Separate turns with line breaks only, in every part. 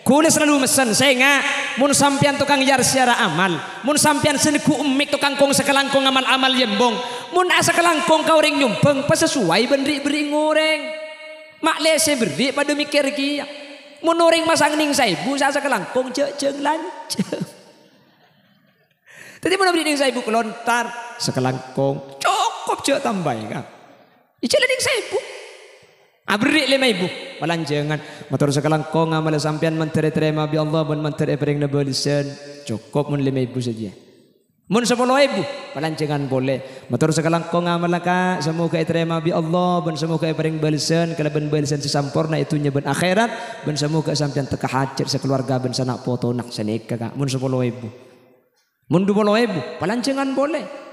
Kula selalu mesen saya nggak mun sampian tukang jar secara amal, mun sampian seniku umik tukang kong sekelangkong amal-amal yembong, mun asa kelangkong kau ring nyumpeng pas sesuai beri ngoreng mak lese beri pada mikir kia mun orang masang ning saibu asa kelangkong jeng lanceng. Tadi mun beri ning saibu kelontar sekelangkong cukup cek tambah kan icalah ning saibu abri 5.000 malanjangan motor sekelangkong amal sampean menteri terima bi Allah mun menteri pering nebelisen cukup mun 5.000 saja. Mun 10.000 malanjangan boleh. Motor sekelangkong amal ka semoga terima bi Allah mun semoga pering belisen kalaban belisen sesampurna itu ben akhirat ben semoga sampean teka hajat sekeluarga ben sanak foto nak sanika ka mun 10.000. Mun 20.000 malanjangan boleh.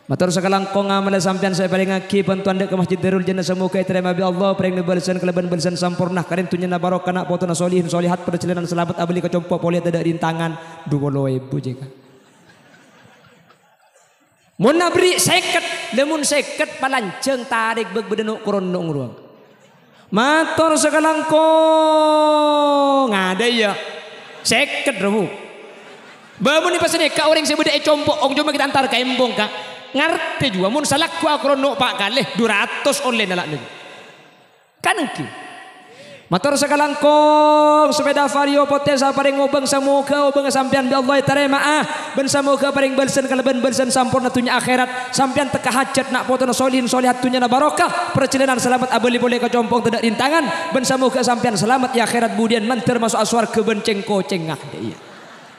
Matur sekelangkong amal sampean saya paling ngaki bantuan dek ke Masjid Darul Jannah semoga terima bi Allah paring balasan keleban balasan sampurna karin tunya na barokah nak potona solihin solihat perjalanan selamat abli ke compo poliat ada rintangan 20.000 jika. Mun nabri seket lemun seket palanceng tarik beg bedenuk kurondong ruang. Matur sekelangkong ada ya seket rebu. Bamun ni pasane ka orang sebeda compo ong cuma kita antar ka embong ka. Ngerti juga mun salah ku akrono pak kalih 200 online alak nih kan engki motor sekalangkong sepeda vario potesa paring ngobeng semoga obeng sampean bi Allah terima ben semoga paring balsen kaleban balsen sampurna tunya akhirat sampean teka hajat nak potona solihin solihat tunya na barokah perjalanan selamat abeli boleh ke compong tidak rintangan ben semoga sampean selamat ya akhirat budian menter masuk aswar ke benceng kocengah iya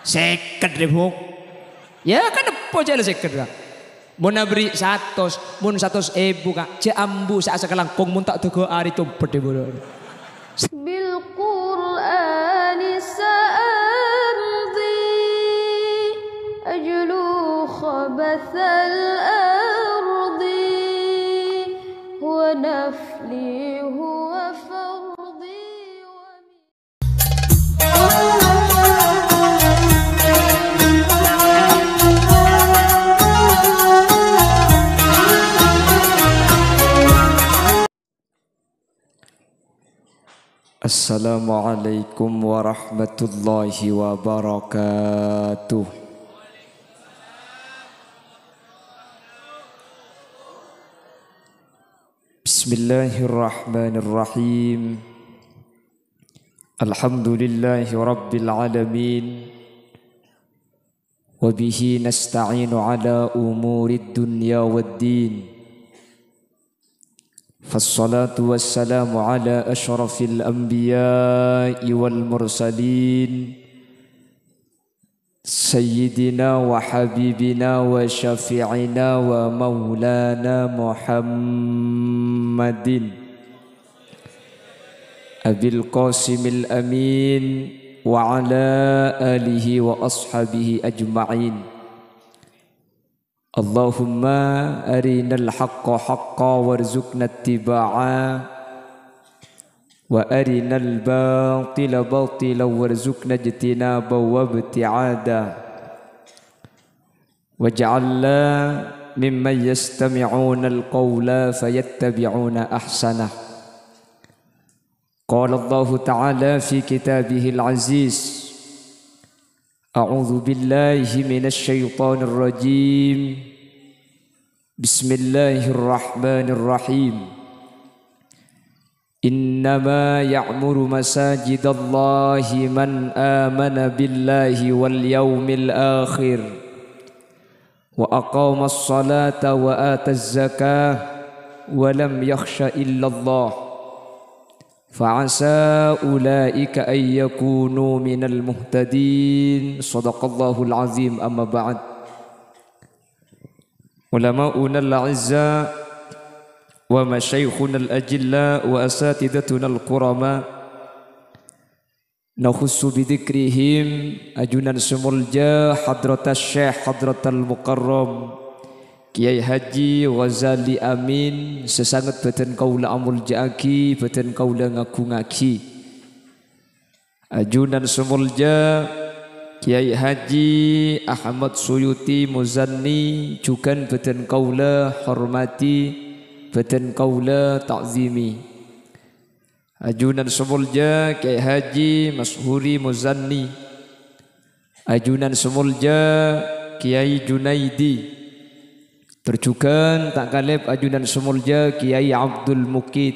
50.000 ya kan apa jale 50 mun beri 100 mun 100.000 kak jambu sak sekelangkong mun tak tego ari tumpet de bodo bil qur'ani sa'ardi ajlu khabathal ardi huwa nafli huwa fardi Assalamualaikum warahmatullahi wabarakatuh. Bismillahirrahmanirrahim. Alhamdulillahi rabbil alamin. Wa bihi nasta'inu ala umurid dunya waddin. فالصلاة والسلام على أشرف الأنبياء والمرسلين سيدنا وحبيبنا وشفيعنا ومولانا محمد أبي القاسم الأمين وعلى آله وأصحابه أجمعين اللهم أرنا الحق حقا وارزقنا اتباعه وأرنا الباطل باطلا وارزقنا اجتنابه وابتعاده واجعلنا ممن يستمعون القول فيتبعون أحسنه قال الله تعالى في كتابه العزيز أعوذ بالله من الشيطان الرجيم بسم الله الرحمن الرحيم إنما يعمر مساجد الله من آمن بالله واليوم الآخر وأقام الصلاة وآتى الزكاة ولم يخش إلا الله فعسى أولئك أن يكونوا من المهتدين صدق الله العظيم أما بعد علماؤنا الأعزاء ومشايخنا الأجلاء وأساتذتنا الكرماء نخص بذكرهم أجونا سمولجا حضرة الشيخ حضرة المكرم Kiai Haji Ghazali Amin sesangat beten kaula amul jaaki beten kaula ngaku ngaki ajunan semulja Kiai Haji Ahmad Suyuti Muzanni jukan beten kaula hormati beten kaula ta'zimi
Ajunan Semulja Kiai Haji Mashuri Muzanni, ajunan Semulja Kiai Junaidi, terjukan tak kalep ajunan Semulja Kiai Abdul Mukid.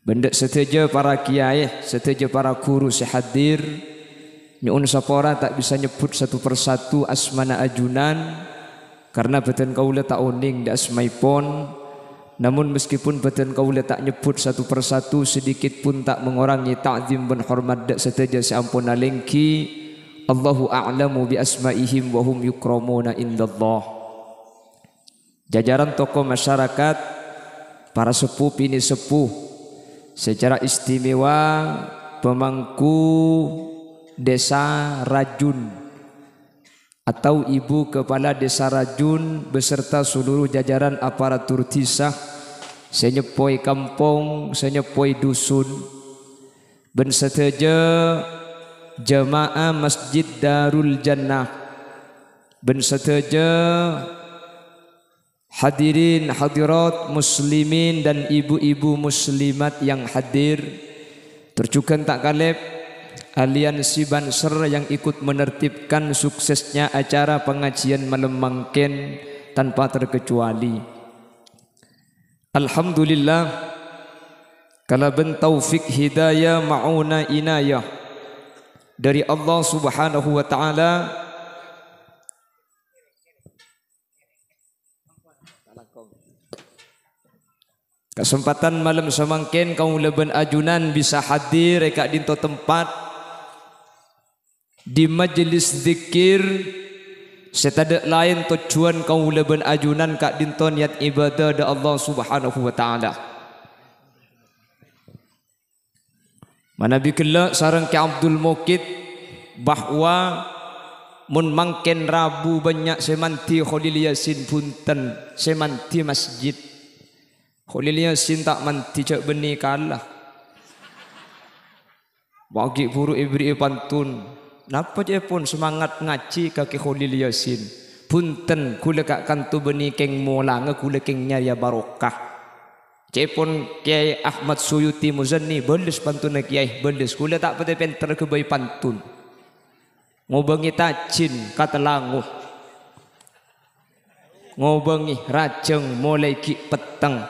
Benda seteja para kiai, seteja para guru sehadir. Nyun sapora tak bisa nyebut satu persatu asmana ajunan karena beten kaula tak oning da asmaipon. Namun meskipun beten kaula tak nyebut satu persatu, sedikit pun tak mengurangi ta'zim dan hormat dak seteja seampun alengki. Allahu a'lamu bi asma'ihim wa hum yukramuna indallah. Jajaran tokoh masyarakat, para sepuh ini sepuh, secara istimewa pemangku Desa Rajun atau Ibu Kepala Desa Rajun beserta seluruh jajaran aparatur tisah, senyepoi kampung, senyepoi dusun, ben seteja jamaah Masjid Darul Jannah, ben seteja hadirin hadirat muslimin dan ibu-ibu muslimat yang hadir, terjukan tak kalep aliansi Banser yang ikut menertibkan suksesnya acara pengajian malam mangken tanpa terkecuali. Alhamdulillah, kala ben taufik hidayah mauna inayah dari Allah Subhanahu wa taala. Kesempatan malam semangken kaum leben ajunan bisa hadir reka dinto tempat di majelis zikir, setada lain tujuan kaum leben ajunan kak dinto niat ibadah da Allah Subhanahu wa taala. Manabi kelak sareng ke Abdul Mukid bahwa mun mangken Rabu banyak semanti Khalil Yasin punten, semanti masjid Khalil Yasin tak manti cak benih kalah bagi buru ibri pantun. Napa je pun semangat ngaji kaki Khalil Yasin. Punten kula kak kantu benih keng molang kula keng nyaya barokah. Cepon Kiai Ahmad Suyuti Muzanni belis pantun kiai belis kula tak pete penter ke bayi pantun. Ngobengi tacin kata languh. Ngobengi rajeng mulai ki peteng.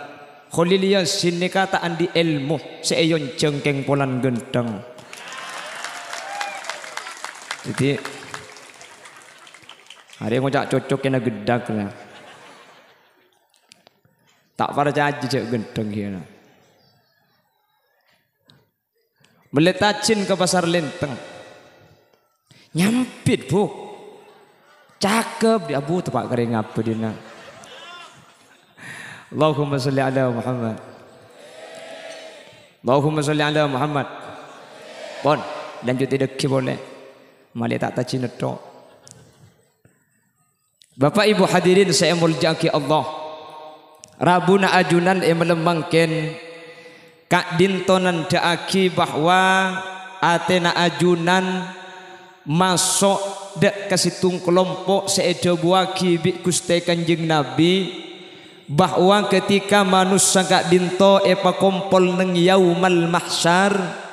Khalil Yasin ni kata andi ilmu seayon jengkeng polan gendeng. Jadi hari ngocak cocok kena gedak lah. Tak percaya cek gendeng kena. Meletacin ke pasar Lenteng. Nyampit bu. Cakep dia bu tepak kering apa dia. Allahumma salli ala Muhammad. Allahumma salli ala Muhammad. Pon lanjut deki boleh. Malik tak taci netok. Bapak Ibu hadirin saya muljaki Allah. Rabuna ajunan melemangken kak dintonan daaki bahwa atena ajunan masuk dek kasitung kelompok seedo buaki bi Gusti Kanjeng Nabi bahwa ketika manusia kak dinto epa kompol neng yaumal mahsyar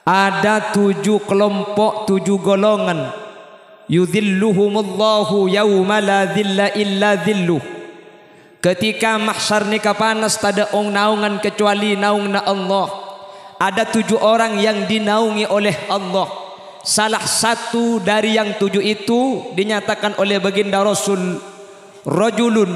ada 7 kelompok, 7 golongan. Yudhilluhumullahu yawma la dhilla illa dhilluh. Ketika mahsyar ni kapanas tada ong naungan kecuali naungna Allah. Ada 7 orang yang dinaungi oleh Allah. Salah satu dari yang 7 itu dinyatakan oleh baginda Rasul, rajulun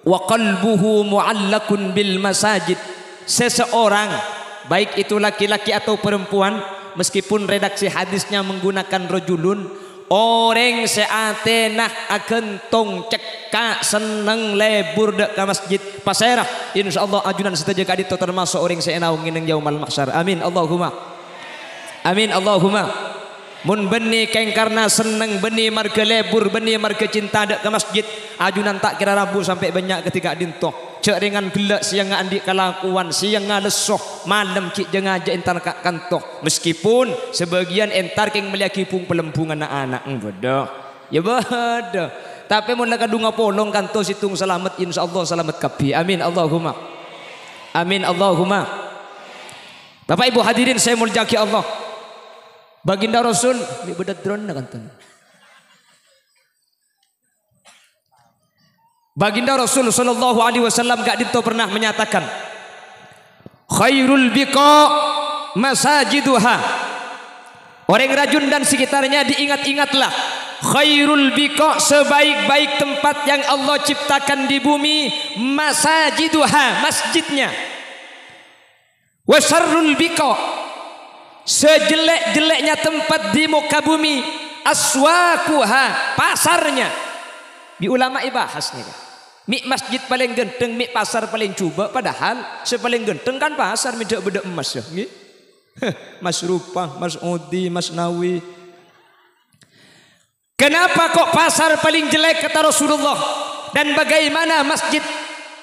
wa qalbuhu mu'allakun bil masajid. Seseorang baik itu laki-laki atau perempuan, meskipun redaksi hadisnya menggunakan rojulun, orang seatenah akan tong cekak seneng lebur dek ke masjid pasirah. Insyaallah ajunan seteja kadito termasuk orang seenaung ngineng yaumal mahsyar. Amin Allahumma. Amin Allahumma. Mun beni keng karena seneng beni marga lebur beni marga cinta dek ke masjid, ajunan tak kira Rabu sampai banyak ketika dintoh. Cek dengan gelak siang andi kelakuan siang lesoh malam cik jengaja entar kak kantoh. Meskipun sebagian entar keng meliaki pung pelembung anak-anak bodoh ya bodoh, tapi mun kadunga polong kantoh situng selamat insyaallah selamat kabi. Amin Allahumma. Amin Allahumma. Bapak Ibu hadirin saya muliakan Allah. Baginda Rasul ni bedat drone kan tuan. Baginda Rasul sallallahu alaihi wasallam gak dito pernah menyatakan khairul biqa masajiduha. Orang rajun dan sekitarnya diingat-ingatlah. Khairul biqa, sebaik-baik tempat yang Allah ciptakan di bumi, masajiduha, masjidnya. Wa syarrul biqa, sejelek-jeleknya tempat di muka bumi, aswaquha, pasarnya. Di ulama ibahas nih. Mik masjid paling genteng, mik pasar paling cuba, padahal sepaling genteng kan pasar tidak beda emas ya. Mas Rupah, Mas Odi, Mas Nawi. Kenapa kok pasar paling jelek kata Rasulullah? Dan bagaimana masjid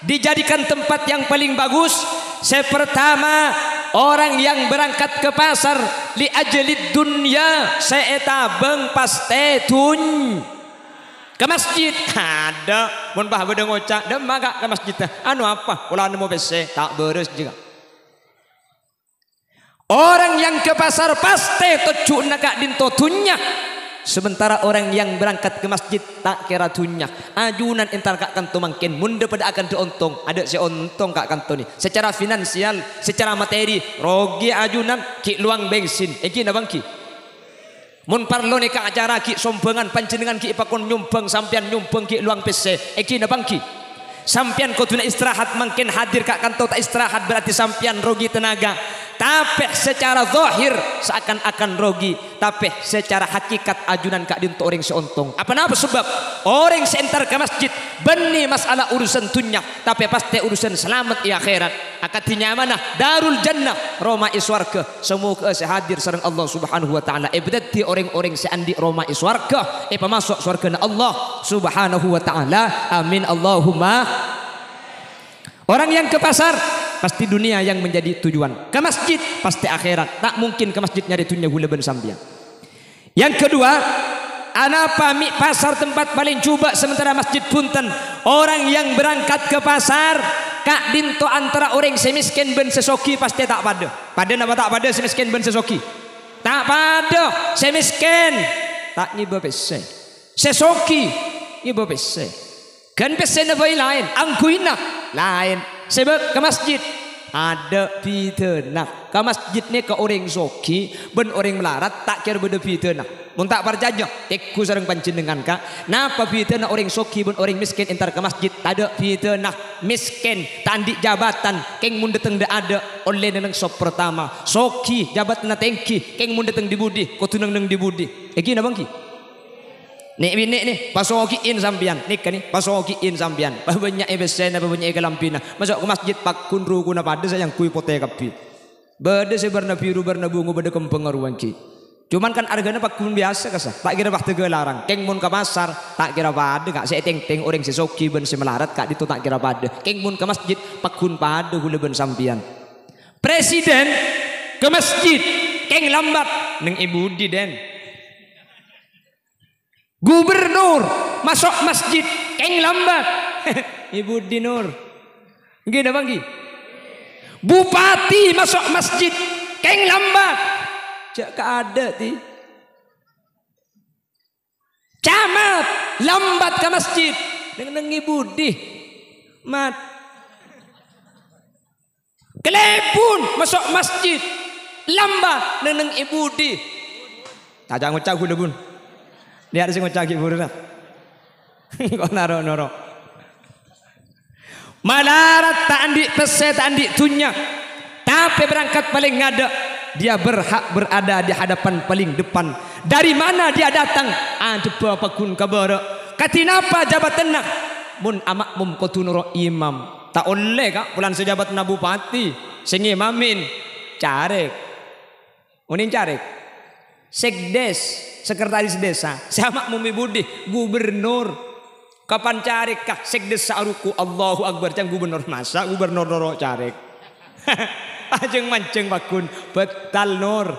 dijadikan tempat yang paling bagus? Pertama, orang yang berangkat ke pasar li ajlid dunya, seetabeng paste tun ke masjid. Ada mun bah beda ngocak dem maga ke masjid anu apa ulah nemu bese tak beres juga. Orang yang ke pasar pasti tujuh naga dinto tunyak. Sementara orang yang berangkat ke masjid tak kira tunyak. Ajunan entar kak kanto mungkin munda pada akan diuntung. Ada si untung kak kanto ni. Secara finansial, secara materi, rogi ajunan ki luang bensin. Eki na bangki. Mun parlo ni kak acara ki sombengan panjenengan ki ipakon nyumbang sampian nyumbang ki luang pese. Eki na bangki. Sampian kau tuna istirahat mungkin hadir kak kanto tak istirahat berarti sampian rogi tenaga. Tapi secara zahir seakan-akan rogi, tapi secara hakikat ajunan kak dinto orang seuntung. Apa nama sebab orang seentar ke masjid beni masalah urusan dunia, tapi pasti urusan selamat di akhirat. Akatinya mana? Darul jannah, Roma iswarga. Semoga sehadir sareng Allah Subhanahu wa taala. Berarti orang-orang seandi Roma iswarga, pemasuk surga Allah Subhanahu wa taala. Amin Allahumma. Orang yang ke pasar pasti dunia yang menjadi tujuan. Ke masjid pasti akhirat. Tak mungkin ke masjid nyari dunia gula ben sambian. Yang kedua, anapa mi pasar tempat paling coba sementara masjid punten. Orang yang berangkat ke pasar kak dinto antara orang semiskin ben sesoki pasti tak pada. Pada nama tak pada semiskin ben sesoki. Tak pada semiskin tak nyiba pese. Sesoki nyiba pese. Kan pese na lain, angkuina lain. Sebab ke masjid ada pidana. Ke masjid ni ke orang soki, ben orang melarat tak kira beda pidana. Mun tak percaya, teku sareng panjenengan kak. Napa pidana orang soki ben orang miskin entar ke masjid tak ada pidana. Miskin tandik jabatan, keng mun dateng dak ada oleh nang sop pertama. Soki jabatan tengki, keng mun dateng di budi, ko tunang nang di budi. Eki na bangki. Nek nih pasokiin sampian nik kan nih pasokiin sampian banyak ebesen banyak kelampina masuk ke masjid pak kunru kuna pada sayang kui pote kapi bade sebarna biru barna bungu bade kembang aruan ki cuman kan harganya pak kun biasa kasa tak kira pak tege larang keng mun ke pasar tak kira pada kak saya teng orang sesoki ben semelarat kak itu tak kira pada keng mun ke masjid pak kun pada gula ben sampian presiden ke masjid keng lambat neng ibu di den. Gubernur masuk masjid keng lambat. Ibu Dinur gini bangki. Bupati masuk masjid keng lambat. Cak ada ti. Camat lambat ke masjid dengan ibu di mat. Kelepun masuk masjid lambat dengan ibu di. Tajang ngucap gula bun. Lihat sing ngocaki burna. Kok naro-naro. Malarat tak andik pese tak andik tunya. Tapi berangkat paling ngada. Dia berhak berada di hadapan paling depan. Dari mana dia datang? Ada apa kun kabar. Katinapa jabatan nak? Mun amak mum kotunuro imam. Tak oleh kak pulang sejabat na bupati. Sing imamin. Carek. Unin carek. Sekdes. Sekretaris desa sama Mumi Budi gubernur kapan carik kah sekdes saruku Allahu Akbar cang gubernur masa gubernur doro carik ajeng manceng bakun betal nur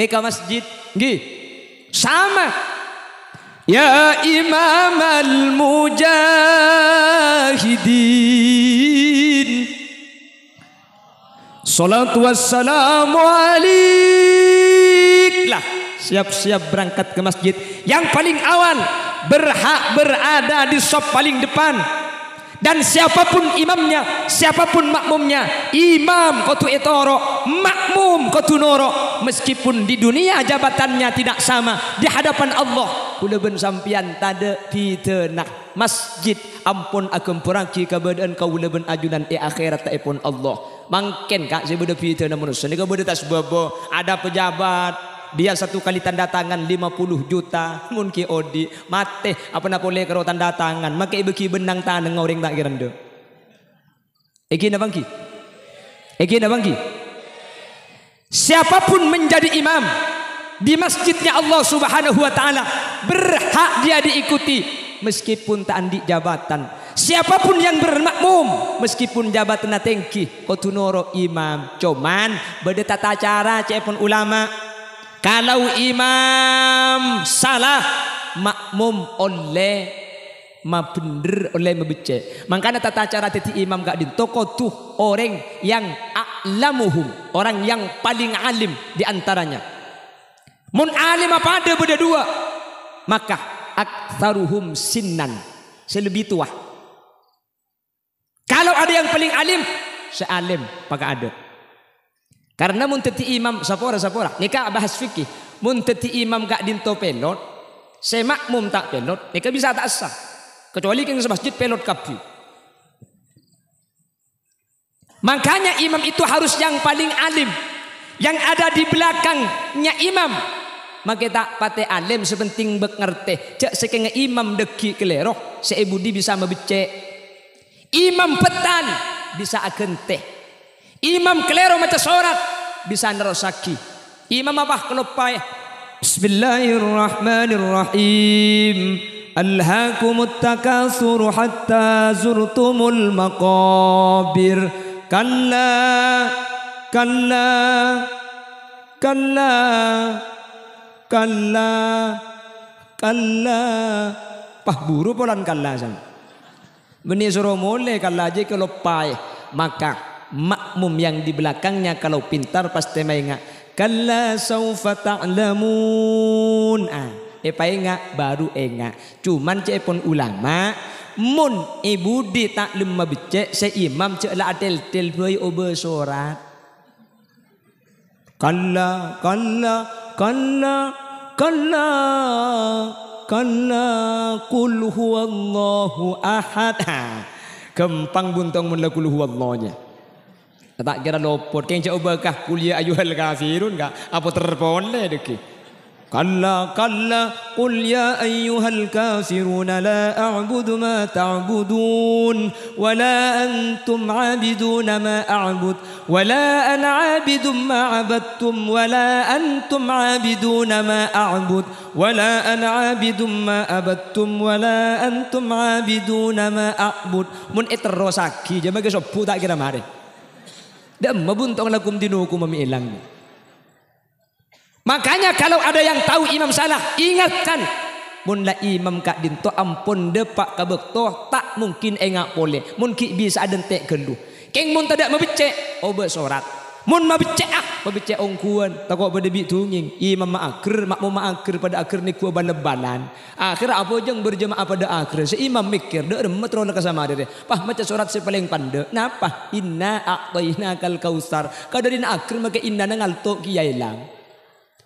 nih ke masjid gih sama ya imam al mujahidin Salatu wassalamu alaik. Lah, siap-siap berangkat ke masjid. Yang paling awal berhak berada di saf paling depan. Dan siapapun imamnya, siapapun makmumnya, imam kotu etoro, makmum kotu noro, meskipun di dunia jabatannya tidak sama, di hadapan Allah kula ben sampian tada pitenah masjid ampun akan peragi keberadaan kaula ben ajunan akhirat taipun Allah. Mangken kak saya beda pitenah manusia ni kabeda tak sebab ada pejabat dia satu kali tanda tangan 50 juta mungkin odi mate apa nak boleh kalau tanda tangan makai beki benang tanang orang tak kira ndo eki na bangki siapapun menjadi imam di masjidnya Allah Subhanahu wa taala berhak dia diikuti meskipun tak andik jabatan. Siapapun yang bermakmum meskipun jabatan tengki kotunoro imam cuman beda tata cara cepun ulama. Kalau imam salah, makmum oleh bener oleh membece. Makanya tata cara titi imam gak di toko tuh orang yang a'lamuhum, orang yang paling alim di antaranya. Mun alim apa ada beda dua, maka aktsaruhum sinnan, selebih tua. Kalau ada yang paling alim, sealim pakai ada. Karena mun teti imam sapora nika bahas fikih mun teti imam gak dinto pelot se makmum tak pelot nika bisa tak sah kecuali keng masjid pelot kapi. Makanya imam itu harus yang paling alim yang ada di belakangnya imam. Maka tak pate alim sepenting bek ngerti cek sekenge imam deki kelero seebudi bisa membecek imam petan bisa agente imam kelero macam sorat bisa nerosaki. Imam apa kelopai? Bismillahirrahmanirrahim. Alhaakumut takatsur hatta zurtumul maqabir. Kalla kalla kalla kalla kalla. Pah buru polan kalla san. Beni suruh mole kalla aja kelopai maka makmum yang di belakangnya kalau pintar pasti maingat kalla saufa ta'lamun paingat baru enggak cuman cepon ulama mun ibu di taklem mabecek se imam cek la atel tel boy obe sorat kalla kalla kalla kalla kalla qul huwallahu ahad kempang buntong mun la qul huwallahnya. Tak kira lopot keng coba kah kuliah ayuhal kafirun kah apa terpole deki kalla kalla qul ya ayyuhal kafirun la a'budu ma ta'budun wa la antum 'abiduna ma a'bud wa la ana 'abidum ma 'abadtum wa la antum 'abiduna ma a'bud wa la ana 'abidum ma 'abadtum wa la antum 'abiduna ma a'bud mun eterosaki jama ke sopu tak kira mare dan mabuntong lakum dinukum mamiilang. Makanya kalau ada yang tahu imam salah, ingatkan. Mun la imam kak dinto ampun depak kabekto tak mungkin engak boleh. Mun ki bisa adentek gelu. Keng mun tidak mabecek, obe sorat. Mun mabecek mabecek ongkuan. Takut pada bi tunging. Imam ma'akir, makmum ma'akir pada akhir ni kuah balebalan. Akhir apa jeng berjemaah pada akhir. Seimam mikir, dek remet rola kesama deh. Pah macam surat si paling pandai. Napa? Inna a'tainakal kausar. Kadarin akhir maka inna nangalto kiyailang.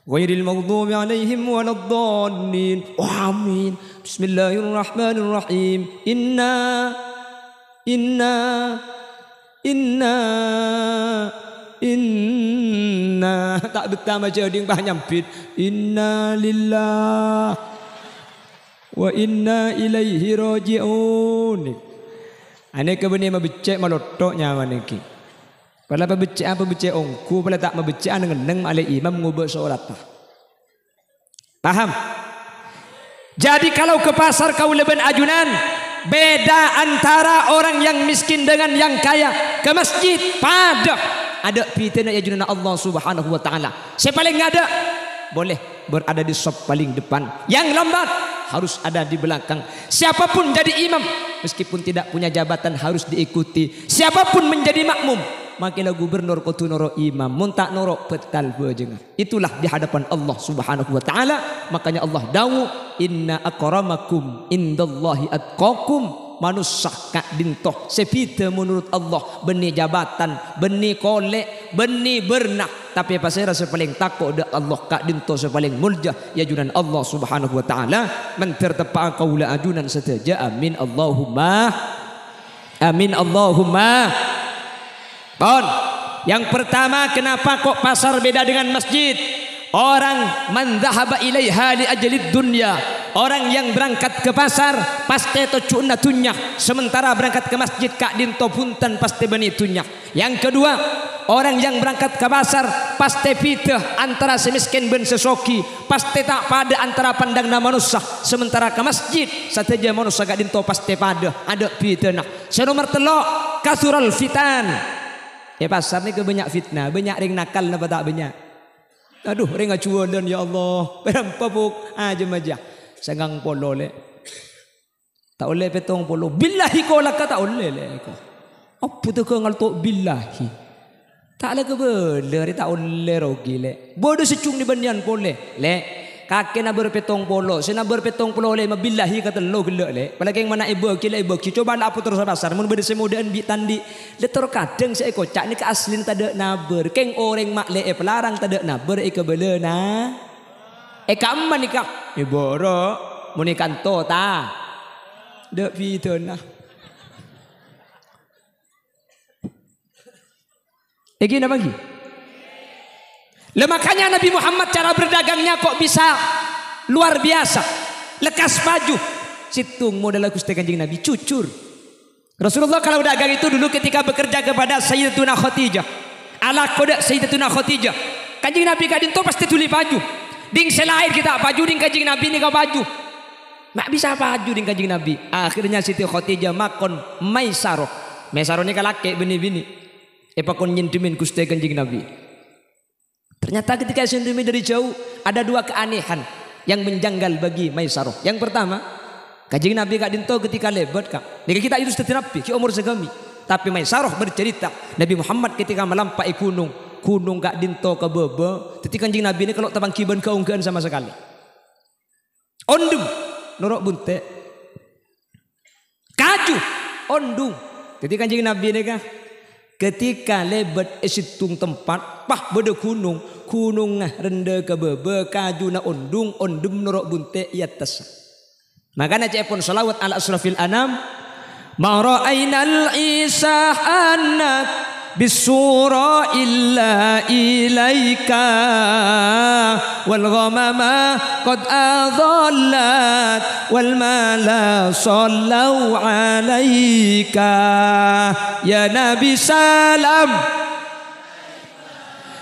Ghairil maghdubi alaihim waladdallin. Amin. Bismillahirrahmanirrahim. Inna tak betah macam ding bah nyampit. Inna lillah wa inna ilaihi raji'un. Ane ke beni mabecek malotok nyawa niki. Pala mabecek apa becek ongku, pala tak mabecek ane ngeneng ale imam ngubah solat. Paham? Jadi kalau ke pasar kau leben ajunan, beda antara orang yang miskin dengan yang kaya. Ke masjid pada ada pitena ajunan Allah Subhanahu wa taala. Saya paling ada boleh berada di sop paling depan. Yang lambat harus ada di belakang. Siapapun jadi imam meskipun tidak punya jabatan harus diikuti. Siapapun menjadi makmum makilah gubernur kutu noro imam mun tak noro petal bejeng. Itulah di hadapan Allah Subhanahu wa taala. Makanya Allah dawu inna akramakum indallahi atqakum. Manusia kak dintoh sepita menurut Allah benih jabatan, benih kolek, benih bernak, tapi pasal rasa paling takut dak Allah kak dintoh sepaling mulja ya junan Allah Subhanahu wa taala man tertepa qaula ajunan setaja amin Allahumma amin Allahumma. Bon, yang pertama kenapa kok pasar beda dengan masjid? Orang man dhahaba ilaiha li ajlid dunya. Orang yang berangkat ke pasar pasti tocuna tunyak, sementara berangkat ke masjid kak dinto punten pasti beni tunyak. Yang kedua, orang yang berangkat ke pasar pasti pitah antara semiskin ben sesoki, pasti tak pada antara pandangna manusia, sementara ke masjid sateja manusia kak dinto pasti pada ada pitah. Senomor telok kasural fitan. Ya pasar ni ke banyak fitnah, banyak ring nakal napa tak banyak. Aduh ring acuan ya Allah, berapa buk aja majah. Sangang polo le. Tak oleh petong polo. Billahi kau lah tak oleh le. Apa tu kau ngalto billahi? Tak le kebeler tak oleh rogi le. Bodoh secung di bandian pole le. Kakek nak berpetong polo. Saya nak berpetong polo le. Billahi kata lo gelak le. Apalagi yang mana ibu kila ibu. Coba lah apa terus pasar. Mun berde semudahan bi tandi. Le terkadang saya kocak ni ke aslin tak ada naber. Keng orang mak le pelarang tak ada naber kebele na. Kaman nikah iboro muni kanto ta dek pitona gini bagi makanya Nabi Muhammad cara berdagangnya kok bisa luar biasa lekas baju situng modal Gusti Kanjeng Nabi cucur. Rasulullah kalau dagang itu dulu ketika bekerja kepada Sayyidatuna Khadijah ala kodak Sayyidatuna Khadijah Kanjeng Nabi kadinto pasti tuli baju. Ding selain kita baju ding Kanjeng Nabi ni kau baju. Mak bisa baju ding Kanjeng Nabi. Akhirnya Siti Khadijah makon Maisaroh. Maisaroh ni kalake bini-bini. Pakon nyentumin Gusti Kanjeng Nabi. Ternyata ketika sentumi dari jauh ada dua keanehan yang menjanggal bagi Maisaroh. Yang pertama, Kanjeng Nabi kak dinto ketika lebat kak. Nika kita itu sudah Nabi ki umur segami. Tapi Maisaroh bercerita Nabi Muhammad ketika melampai gunung kak dinto ke bebe ketika Kanjeng Nabi ini kalau tabang kiban keunggaan sama sekali ondung norok bunte kaju ondung ketika Kanjeng Nabi ini kah ketika lebat esitung tempat pah beda gunung rende ke bebe kaju na ondung norok bunte iatas makanya cepon salawat ala asrafil anam ma ra'ainal isa anak bisura illa ilaika wal ghamama qad adallat wal mala sallu alaika ya nabi salam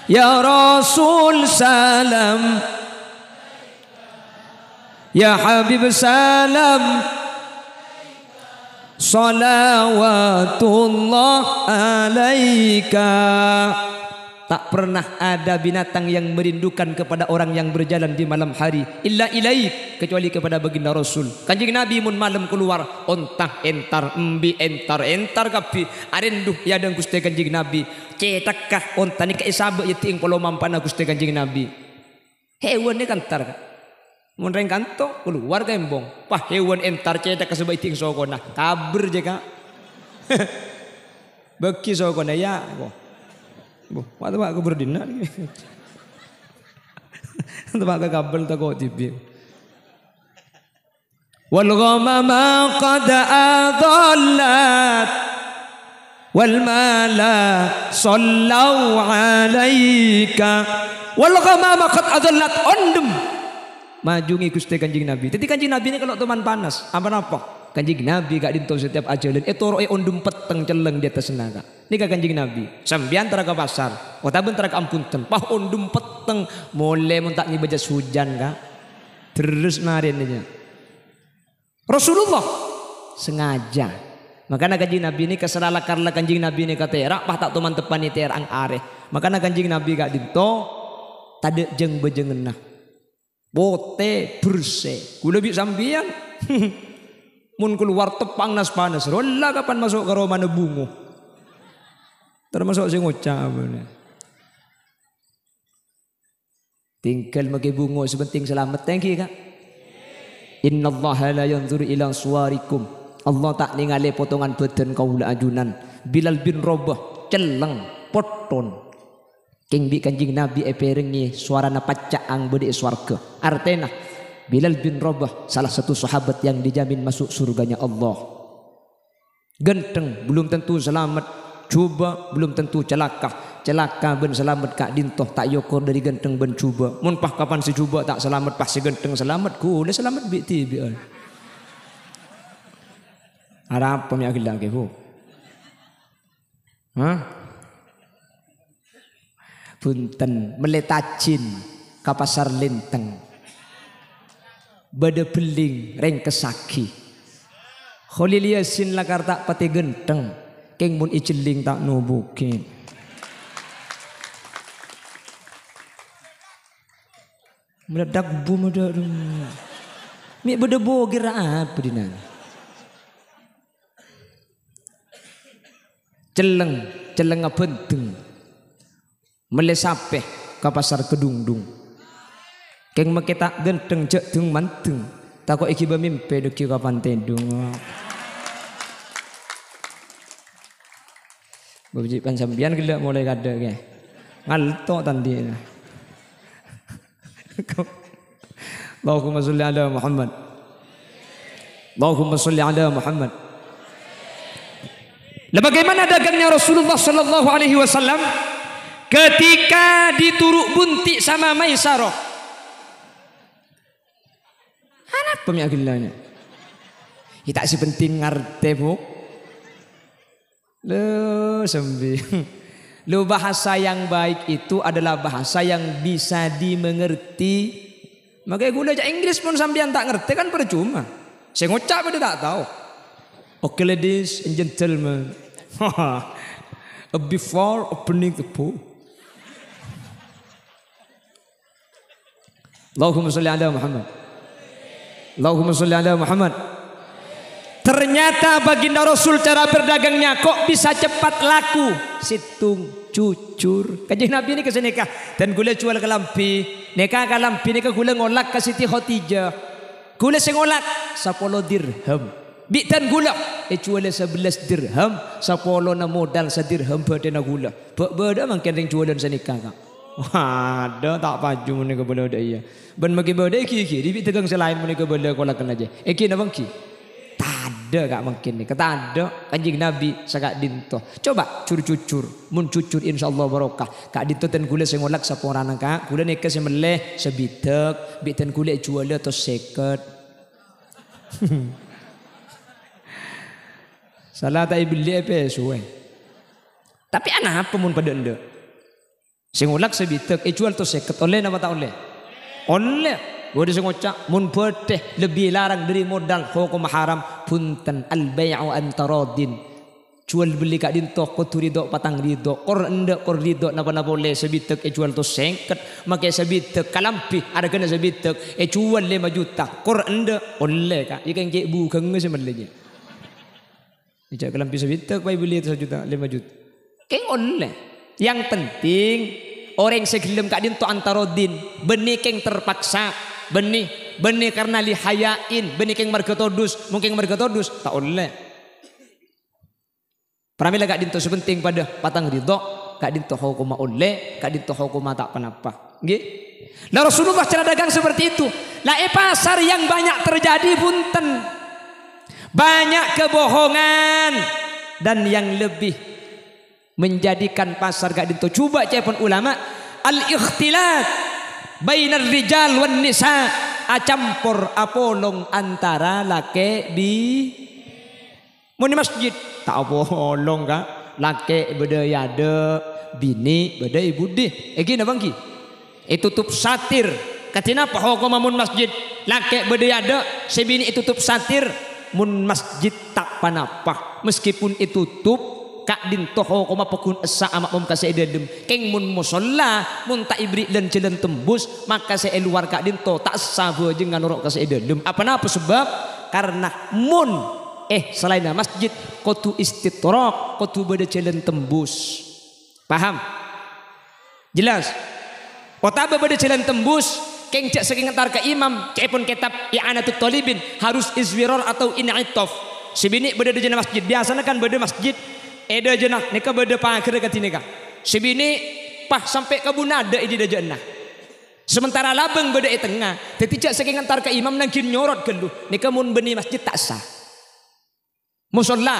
ya rasul salam ya habib salam salawatullah alaika. Tak pernah ada binatang yang merindukan kepada orang yang berjalan di malam hari illa ilaik kecuali kepada baginda Rasul. Kanjeng Nabi mun malam keluar ontah entar embi entar kapi arenduh ya dan Gusti Kanjeng Nabi cetakah onta ni kaisabe yeting polo mampana Gusti Kanjeng Nabi. Hewan ni kantar mun reng kanto keluar kembong pah hewan entar cetak kasebay ting sokona kabur je kak beki sokona ya bu waktu aku berdina tempat ke kabel tak kau tibi wal ghamama qad adallat wal mala sallu alaika wal ghamama qad adallat ondem majungi Gusti Kanjeng Nabi. Jadi Kanjeng Nabi ini kalau teman panas, apa? Kanjeng Nabi gak dinto setiap ajalan. Toro ondum peteng celeng di atas naga. Ini Kanjeng Nabi. Sambian tera ke pasar. Otaben tera ke ampunten. Pah ondum peteng. Mulai muntak ni bajas hujan kak. Terus narin aja. Rasulullah sengaja. Makanya Kanjeng Nabi ini keserala karena Kanjeng Nabi ini kata erak. Pah tak teman tepan ni terang areh. Makanya Kanjeng Nabi gak dinto. Tade jeng bejengenah. Bote bersih, gula bi sambian, mun keluar tepang nas panas, rolla kapan masuk ke rumah nebungu, Termasuk sing ngucap. Tinggal pakai bunga sebenting selamat. Thank you Kak. Innallaha la yanzuru ila suwarikum. Allah tak ningali potongan badan kaula ajunan. Bilal bin Rabah celeng poton. King bi kanjing Nabi eperengi suarana pacaang bede swarga. Artena Bilal bin Rabah salah satu sahabat yang dijamin masuk surganya Allah. Genteng belum tentu selamat, cuba belum tentu celaka. Celaka ben selamat kak dintoh tak yokor dari genteng ben cuba. Mun pah kapan si cuba tak selamat pah si genteng selamat ku le selamat bi tibi. Ada apa mi agil lagi bu? Hah? Punten meletacin ka pasar linteng. Bade beling reng kesaki. Khalil Yasin lakar tak pati genteng. Keng mun iceling tak nubukin. Meledak bom ada mi bade bogir apa dinan. Celeng apa penting. Melesapeh ke pasar kedungdung. Keng makita genteng cek dung manteng. Tak kok iki bamimpe deki kapan tendung. Bapak pansambian gila mulai kada ke. Ngalto tandi. Allahumma sholli ala Muhammad. Allahumma sholli ala Muhammad. Lah bagaimana dagangnya Rasulullah sallallahu alaihi wasallam ketika dituruk bunti sama Maisarah? Anak pemiagilanya. Kita si penting ngerti bu. Lo sembi. Lo bahasa yang baik itu adalah bahasa yang bisa dimengerti. Makanya gue belajar Inggris pun sampean tak ngerti kan percuma. Saya ngucap pada tak tahu. Okay ladies and gentlemen. Before opening the pool. Allahumma sholli ala Muhammad. Allahumma sholli ala Muhammad. Ternyata baginda Rasul cara berdagangnya kok bisa cepat laku. Situng cucur. Kanjeng Nabi ini kesini kah? Dan gula jual ke lampi. Neka ke lampi neka gula ngolak ke Siti Khadijah. Gula sengolak 10 dirham. Bik dan gula jual 11 dirham. 10 na modal 1 dirham pada na gula. Beda mungkin yang jualan senikah kak. Waduh tak paju menika bela dia. Ben magi beda iki di tegang selain menika bela kolakan aja. Iki na bangki. Ada kak mungkin nih, kata ada kanjeng Nabi sagak dinto. Coba cur-cucur, mun cucur insyaallah barokah. Kak dinto ten gula sengolak saporana kak, gula neka semeleh sebitek, biten gula jual atau seket. Salah tak beli apa suwe. Tapi anak apa mun pada ende? Sengolak sebitek, jual atau seket, oleh nama tak oleh? Oleh. Gua ngocak mun pedeh lebih larang dari modal hukum haram punten al bai'u antaradin jual beli kak dinto kutu ridho patang ridho kor ende kor ridho napa boleh sebitek jual to sengket make sebitek kalampi ada kena sebitek jual 5 juta kor ende oleh kak ikan cek bukan sebenarnya ijak kalampi sebitek pai beli 1 juta 5 juta oleh yang penting orang segelem kak dinto antaradin benih keng terpaksa benih karena lihayain benih keng marga todus mungkin marga todus tak oleh pramila kak dinto sepenting pada patang ridho kak dinto hukuma oleh kak dinto hukuma tak panapa nggih. Nah Rasulullah cara dagang seperti itu lah pasar yang banyak terjadi punten banyak kebohongan dan yang lebih menjadikan pasar kak dinto coba cepon ulama al-ikhtilat bainar rijal wan nisa acampur apolong antara laki di mun masjid tak apolong kak laki beda yade bini beda ibu deh iki na bangki tutup satir katina apa hukum mun masjid laki beda yade sebini tutup satir mun masjid tak panapa meskipun tutup kak dinto hukuma pekun esa amak mum kasih dedem keng mun musalla mun tak ibri dan jalan tembus maka saya luar kak dinto tak sabu jeung nganurok kasih dedem apa sebab karena mun selain masjid kotu istitrak kotu beda jalan tembus
Paham? Jelas? Otaba bade jalan tembus, keng cak saking antar ke imam, cak pun kitab i'anatut talibin harus izwiror atau in'itof. Sebini bade de jenah masjid, biasanya kan bade masjid, eda jenah, nika bade pangkir ke tinika. Sebini pah sampai ke bunada idi de jenah. Sementara labeng bade tengah, teti cak saking antar ke imam nangkin nyorot gelu, nika mun beni masjid tak sah. Musolla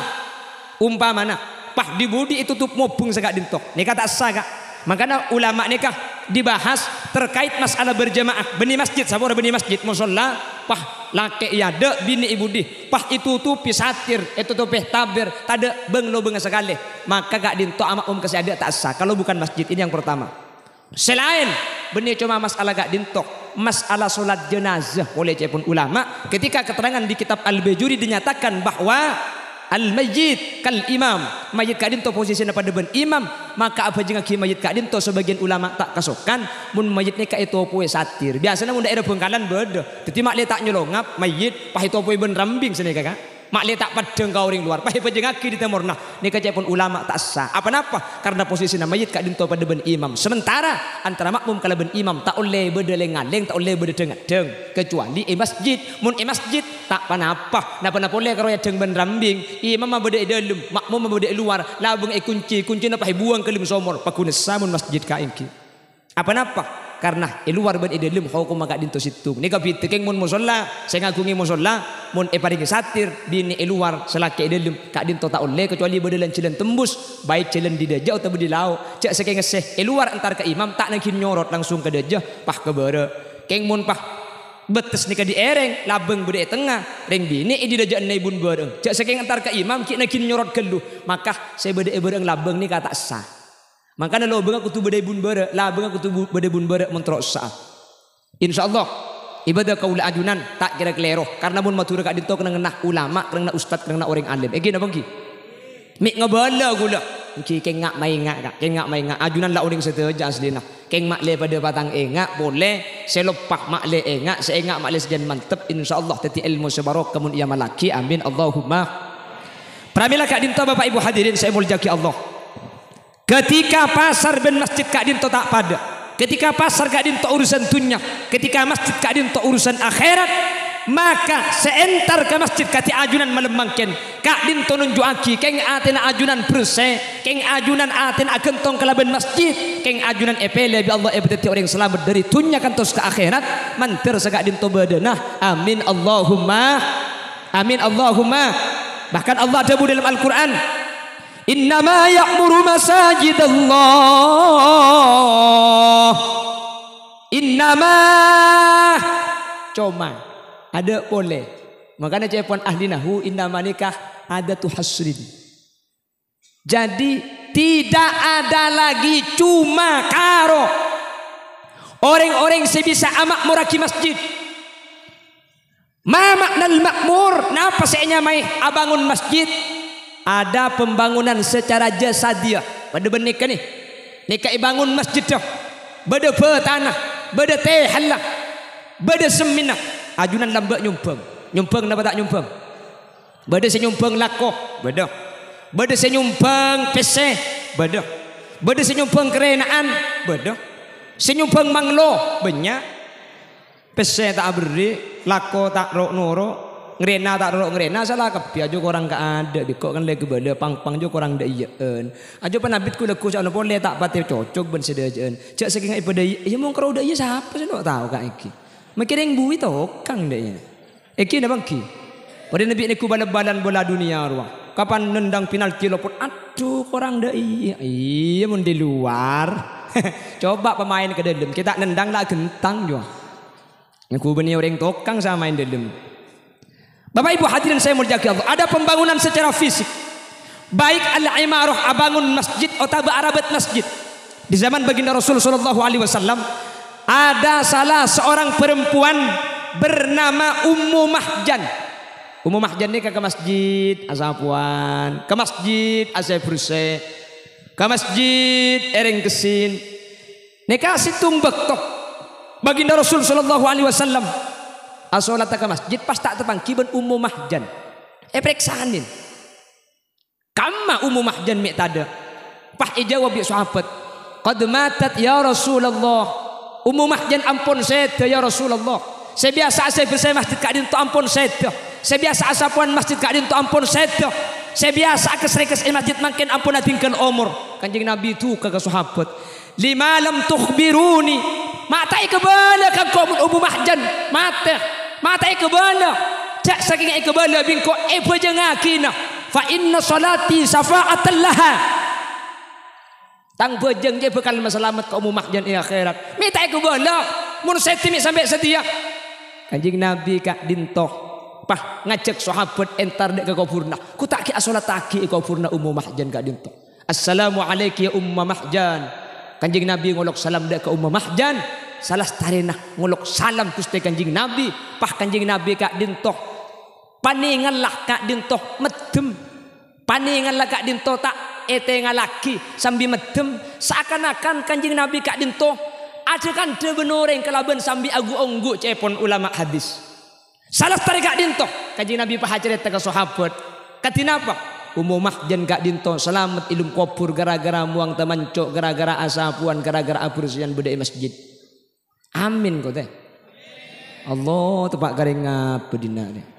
umpamana pah di budi itu tutup mobung segak dintok, nika tak sah kak. Makanya ulama nikah dibahas terkait masalah berjamaah beni masjid sabor beni masjid musolla pah laki yada bini ibu di pah itu tupi satir itu tupi tabir tada beng lo beng sekali maka gak dinto amak kasih ada tak sah kalau bukan masjid. Ini yang pertama. Selain beni cuma masalah gak dinto masalah solat jenazah oleh cepun ulama ketika keterangan di kitab Al-Bajuri dinyatakan bahwa al-mayyit kal imam, mayit kadinto posisinya pada ben imam, maka apa jeung ki mayit kadinto sebagian ulama tak kasokan mun mayit nika itu poe satir. Biasanya mun daerah Bengkalan beueuh. Dadi mak le tak nyolongap mayit pah itu poe ben rambing sini kakak. Mak le tak padeng ka uring luar, pah apa jeung ki di temurna. Nika cepun ulama tak sah. Apa napa? Karena posisinya mayit kadinto pada ben imam. Sementara antara makmum kala ben imam tak oleh beueuh lengaleng, tak oleh beueuh dengadeng kecuali masjid. Mun masjid tak panapa, napa boleh karo ya deng ben rambing. Imam mah bade dalam, makmum mah bade luar. Labeng kunci napa buang ke lim somor. Pakuna samun masjid ka engki. Apa napa? Karena luar ben dalam hukum maka dinto situ. Nika pitekeng mun musalla, saya ngagungi musalla, mun paring satir bini luar selaki dalam ka dinto tak oleh kecuali bedelan cilen tembus, baik cilen di dajah atau di lau. Cek saking ngeseh luar antar ke imam tak nangkin nyorot langsung ke dajah pah ke beure. Keng mun pah betes nika di ereng labeng bede tengah reng bini di dajaan naibun bareng cak saking antar ke imam ki nakin nyorot gelu maka saya bede bareng labeng nika tak sah. Makanya lo bengak kutu bede bun bareng labeng kutu bede bun bareng mentrok sah. Insyaallah ibadah kaula ajunan tak kira kelero karena mun matur ka dinto kena ngenah ulama kena ustad kena orang alim iki napa ki mik ngabala gula ki keng ngak mai ngak ajunan la uring seteja aslina keng mak le pada batang engak boleh selopah mak le engak seengak mak le sejan mantep insyaallah tati ilmu sebarok kemun ia malaki amin Allahumma. Pramila kak dinto bapak ibu hadirin saya muljaki Allah. Ketika pasar ben masjid kak dinto tak pada, ketika pasar kak dinto urusan dunia, ketika masjid kak dinto urusan akhirat, maka seentar ke masjid kati ajunan melemangken kak dinto nunjuaki keng atena ajunan bersih keng ajunan atena agentong kelaban masjid keng ajunan epele bi Allah ebeti orang selamat dari dunia kantos ke akhirat manter segak dinto badanah amin Allahumma amin Allahumma. Bahkan Allah ada dalam Al-Quran innama ya'muru masajidallah innama cuma ada boleh. Makanya cepuan ahli nahu innama nikah ada tuh hasrin. Jadi tidak ada lagi cuma karo orang-orang sebisa amak muraki masjid. Ma maknal makmur napa seenya mai abangun masjid ada pembangunan secara jasadiah pada benika nih nika ibangun masjid dah bade tanah bade teh halah bade semina ajunan lambak nyumpang napa tak nyumpang bade senyumpang lakoh bade senyumpang peseh bade senyumpang kerenaan senyumpang manglo banyak peseh tak beri lakoh tak rok noro ngerena tak rok ngerena salah kepi aja korang gak ada dikok kan lagi bala pang jo korang dak ieun aja panabit ku leku sak boleh tak pati cocok ben sedajaan cak saking ibadah ya mong karo dak iya siapa sih ndak tahu kak iki makiring bui tokang deknya iki napa ki pada nabi niku bal-balan bola dunia ruang kapan nendang penalti lopot aduh korang dak iya mun di luar coba pemain ke dalam kita nendang lah gentang jo aku benih orang tokang sama main dalam. Bapak ibu hadirin saya muljaki Allah. Ada pembangunan secara fisik. Baik al-imarah abangun masjid atau arabat masjid. Di zaman baginda Rasul sallallahu alaihi wasallam ada salah seorang perempuan bernama Ummu Mahjan. Ummu Mahjan ini ke masjid asapuan, ke masjid asepurse, ke masjid ereng kesin. Nika situng bektok. Baginda Rasul sallallahu alaihi wasallam asolat ke masjid pas tak terpangkiban Ummu Mahjan periksanin kama Ummu Mahjan mek tada
Pah ijawab ya sahabat. Qad matat ya Rasulullah. Ummu Mahjan ampun seda ya Rasulullah. Saya biasa saya bersih masjid kak dinto ampun seda. Saya biasa asapuan masjid kak dinto ampun seda. Saya biasa keserikas masjid makin ampun atingkan umur. Kanjeng Nabi itu kagak sahabat. Lima lam tukhbiruni. Matai kebala kang kau Ummu Mahjan. Matai kebala. Cak saking kebala bingko bejengakina. Fa inna salati safa'atan laha. Tang bejeng je bekal selamat ke Ummu Mahjan di akhirat. Minta aku bala mun setimi sampai setia. Kanjeng Nabi kak dintoh pah ngajak sahabat entar dek ke kuburna. Ku tak ki salat taki ke kuburna Ummu Mahjan kak dintoh. Assalamu alayki ya Ummu Mahjan. Kanjeng Nabi ngolok salam dek ke Ummu Mahjan. Salah starena ngolok salam Gusti Kanjeng Nabi. Pah Kanjeng Nabi kak dintoh. Paninganlah kak dintoh medem. Paninganlah kak dintoh tak etengah laki sambil medem seakan-akan Kanjeng Nabi kak dinto ada kan de benoreng kelaban sambil agu onggu cepon ulama hadis salah tarik kak dinto Kanjeng Nabi pahacerita ke sahabat katina apa Ummu Mahjan kak dinto selamat ilmu kubur gara-gara muang temancok gara-gara asapuan gara-gara abursian budaya masjid amin kau teh Allah tepak garing ngap bedina deh.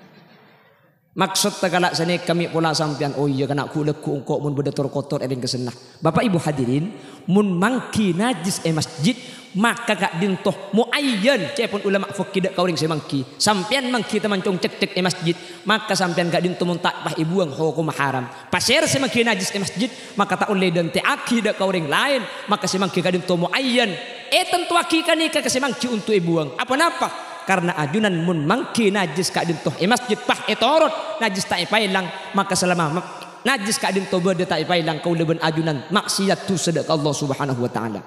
Maksud tegala sini kami pula sampian oh iya kena kuleku engkau mun bedator kotor ering kesenah. Bapak Ibu hadirin, mun mangki najis masjid maka kak dintoh muayyan cepon ulama fikih dak kauring semangki. Sampian mangki temancong cek-cek masjid maka sampian kak dintoh mun tak pah ibuang hukum haram. Pasir semangki najis masjid maka tak oleh dan teaki dak kauring lain maka semangki kak dintoh muayyan. Tentu akikan nikah ke semangki untuk ibuang. Apa napa? Karena ajunan mun mangki najis kak dintoh masjid pah etorot najis tak pailang maka selama najis kak dintoh beda tak pailang kau leben ajunan maksiat tu sedek Allah Subhanahu wa taala.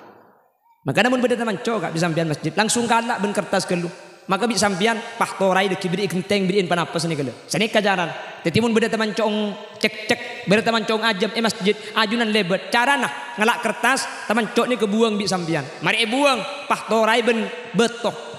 Maka namun beda teman cowok bisa sampian masjid langsung kalak ben kertas kelu maka bisa sampian pah torai deki beri genteng beriin panapas ni kelu. Seni kajaran. Teti mun beda teman cowok cek beda teman cowok ajam masjid ajunan lebet carana ngelak kertas teman cowok ni kebuang bi sampian. Mari buang pah torai ben betok.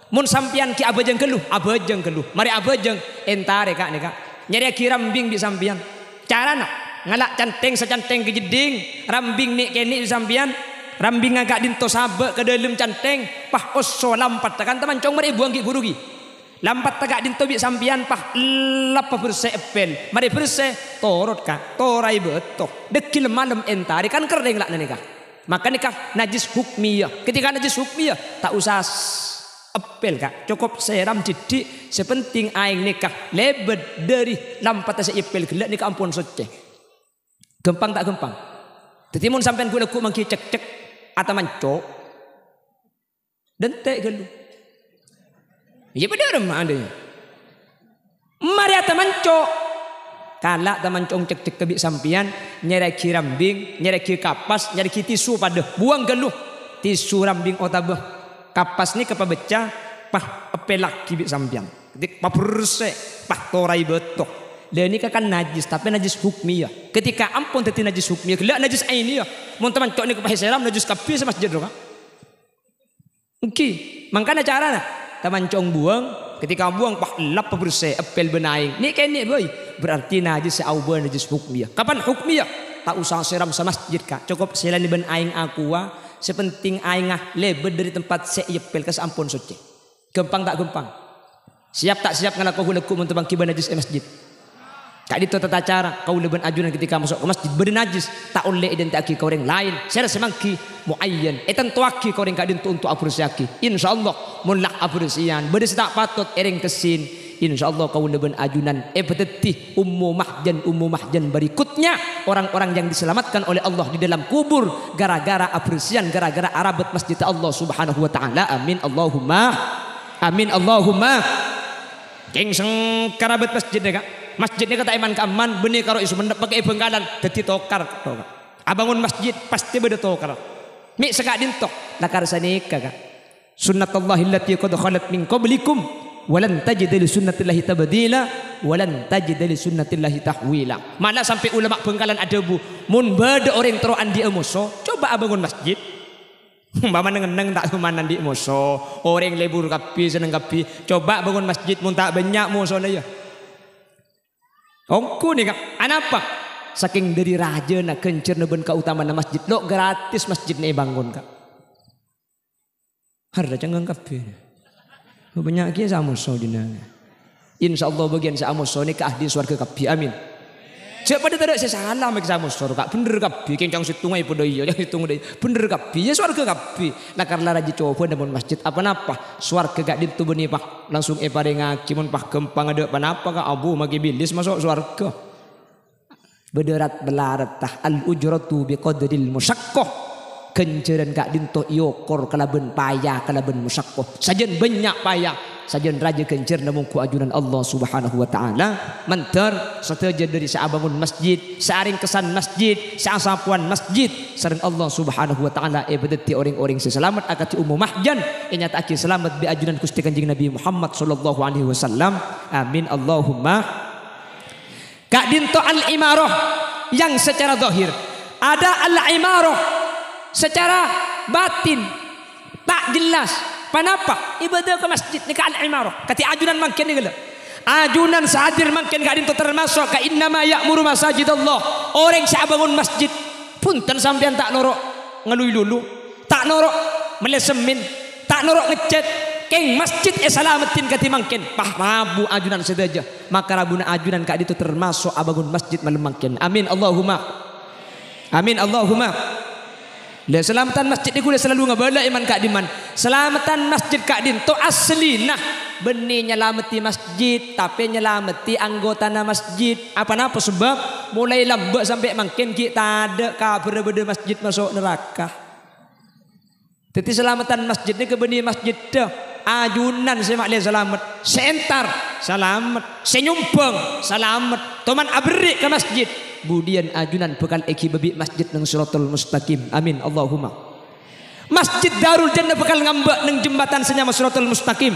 Mun sampian ki abajeng keluh, mari abajeng entare kak nih kak. Nyari rambing di sampian. Carana ngalak canteng secanteng ke jeding, rambing nih kene di sampian, rambing agak dinto sabe ke dalam canteng, pah osso lampat tekan teman cong mari buang ki gurugi. Lampat tegak dinto bi sampian pah lapa bersih epel, mari bersih torot kak, torai betok. Dekil malam entare kan kering lah nih kak. Maka nikah najis hukmiyah. Ketika najis hukmiyah tak usah apel kak cukup seram jadi sepenting aing nikah lebet dari lampat saya ipel gelak nikah ampun suci gempang tak gempang tetimun sampean gue laku mangki cek atau mancok dan tek gelu iya benar mah adanya mari atau mancok kalak teman cong cek kebik sampian nyerek rambing nyerek kapas nyerek tisu pada buang geluh tisu rambing otabah kapas ni kepabeca pah pelak kibik sampian ketik paperse pah torai betok dan ini kan najis tapi najis hukmiyah ketika ampun teti najis hukmiyah gelak najis ainiyah mun teman cok ni kepahe seram najis kapi sama masjid doka mangkana carana teman cong buang ketika buang pah lap paperse apel benaing ni kene boy berarti najis auba najis hukmiyah kapan hukmiyah tak usah seram sama masjid kak cukup selain ben aing aqua sepenting aingah lebet dari tempat seyepel kes ampun suci. Gempang tak gempang. Siap tak siap ngalaku huleku untuk bangki najis masjid. Kak itu tata cara kau leben ajunan ketika masuk ke masjid bernajis tak oleh identiki kau orang lain. Saya semangki muayyan. Tentu aki kau orang kak dintu untuk apresiasi. Insyaallah mulak apresian. Bedes tak patut ering kesin. Insyaallah kau leben ajunan peteti Ummu Mahjan berikutnya orang-orang yang diselamatkan oleh Allah di dalam kubur gara-gara apresian gara-gara arabat masjid Allah Subhanahu wa taala amin Allahumma king seng karabat masjid kak masjidnya kata iman keaman benih karo isu mendap pakai bengkalan dadi tokar abangun masjid pasti beda tokar mi sekak dintok lakar sanika kak sunnatullahi allati qad khalat min qablikum walan tajid li sunnatillahi tabdila walan tajid li sunnatillahi tahwila. Mana sampai ulama Bengkalan ada bu mun bade orang teroan di emoso coba abangun masjid mama neng tak kemanan di emoso orang lebur kapi seneng kapi coba bangun masjid mun tak banyak emoso ya ongku nih kak anapa saking dari raja nak kencer neben keutamaan masjid lo gratis masjid nih bangun kak harda canggang kafe banyak kia sama so dina insyaallah bagian sama so ni ke ahli swarga kafe amin cek pada tidak saya salah mek sama so kak bener kafe kencang situngai pada iya yang situng deh bener kafe ya swarga kafe nah karena raja coba namun masjid apa napa swarga gak ditu beni pak langsung pada ngaki mun pak gempang ada apa napa kak abu magi bilis masuk swarga Bederat belarat tah al ujratu biqadril musyaqqah kenceran kak dinto iokor kalaben payah kalaben musyaqqah sajen banyak payah sajen raja kencer namun ku ajunan Allah Subhanahu wa taala mentar sateja dari saabangun masjid saaring kesan masjid saasapuan masjid sareng Allah Subhanahu wa taala bedeti orang-orang seselamat akati umum mahjan nyata aki selamat bi ajunan Gusti Kanjeng Nabi Muhammad sallallahu alaihi wasallam amin Allahumma. Kak dinto al-imarah yang secara zahir ada al-imarah secara batin tak jelas kenapa ibadah ke masjid ni ka al-imarah kati ajunan mangken ni gala ajunan sahadir mangken kak dinto termasuk ka innama ya'muru masajidallah orang sa bangun masjid punten sampean tak norok ngelui lulu tak norok melesemin tak norok ngecat keng masjid salamatin kati mangken pah rabu ajunan sedaja maka rabuna ajunan kak itu termasuk abangun masjid malam mangken amin Allahumma amin Allahumma le selamatan masjid ni kula selalu ngabala iman kak diman selamatan masjid kak din to asli nah benih nyelamati masjid tapi nyelamati anggota na masjid apa-apa sebab mulai lambat sampai mangken kita ada kabar beda masjid masuk neraka jadi selamatan masjid ni ke benih masjid dah ajunan saya maklihat selamat sentar selamat senyumpeng selamat teman abri ke masjid budian ajunan bekal eki babi masjid nang siratal mustaqim amin Allahumma masjid Darul Jannah bekal ngambak nang jembatan senyama siratal mustaqim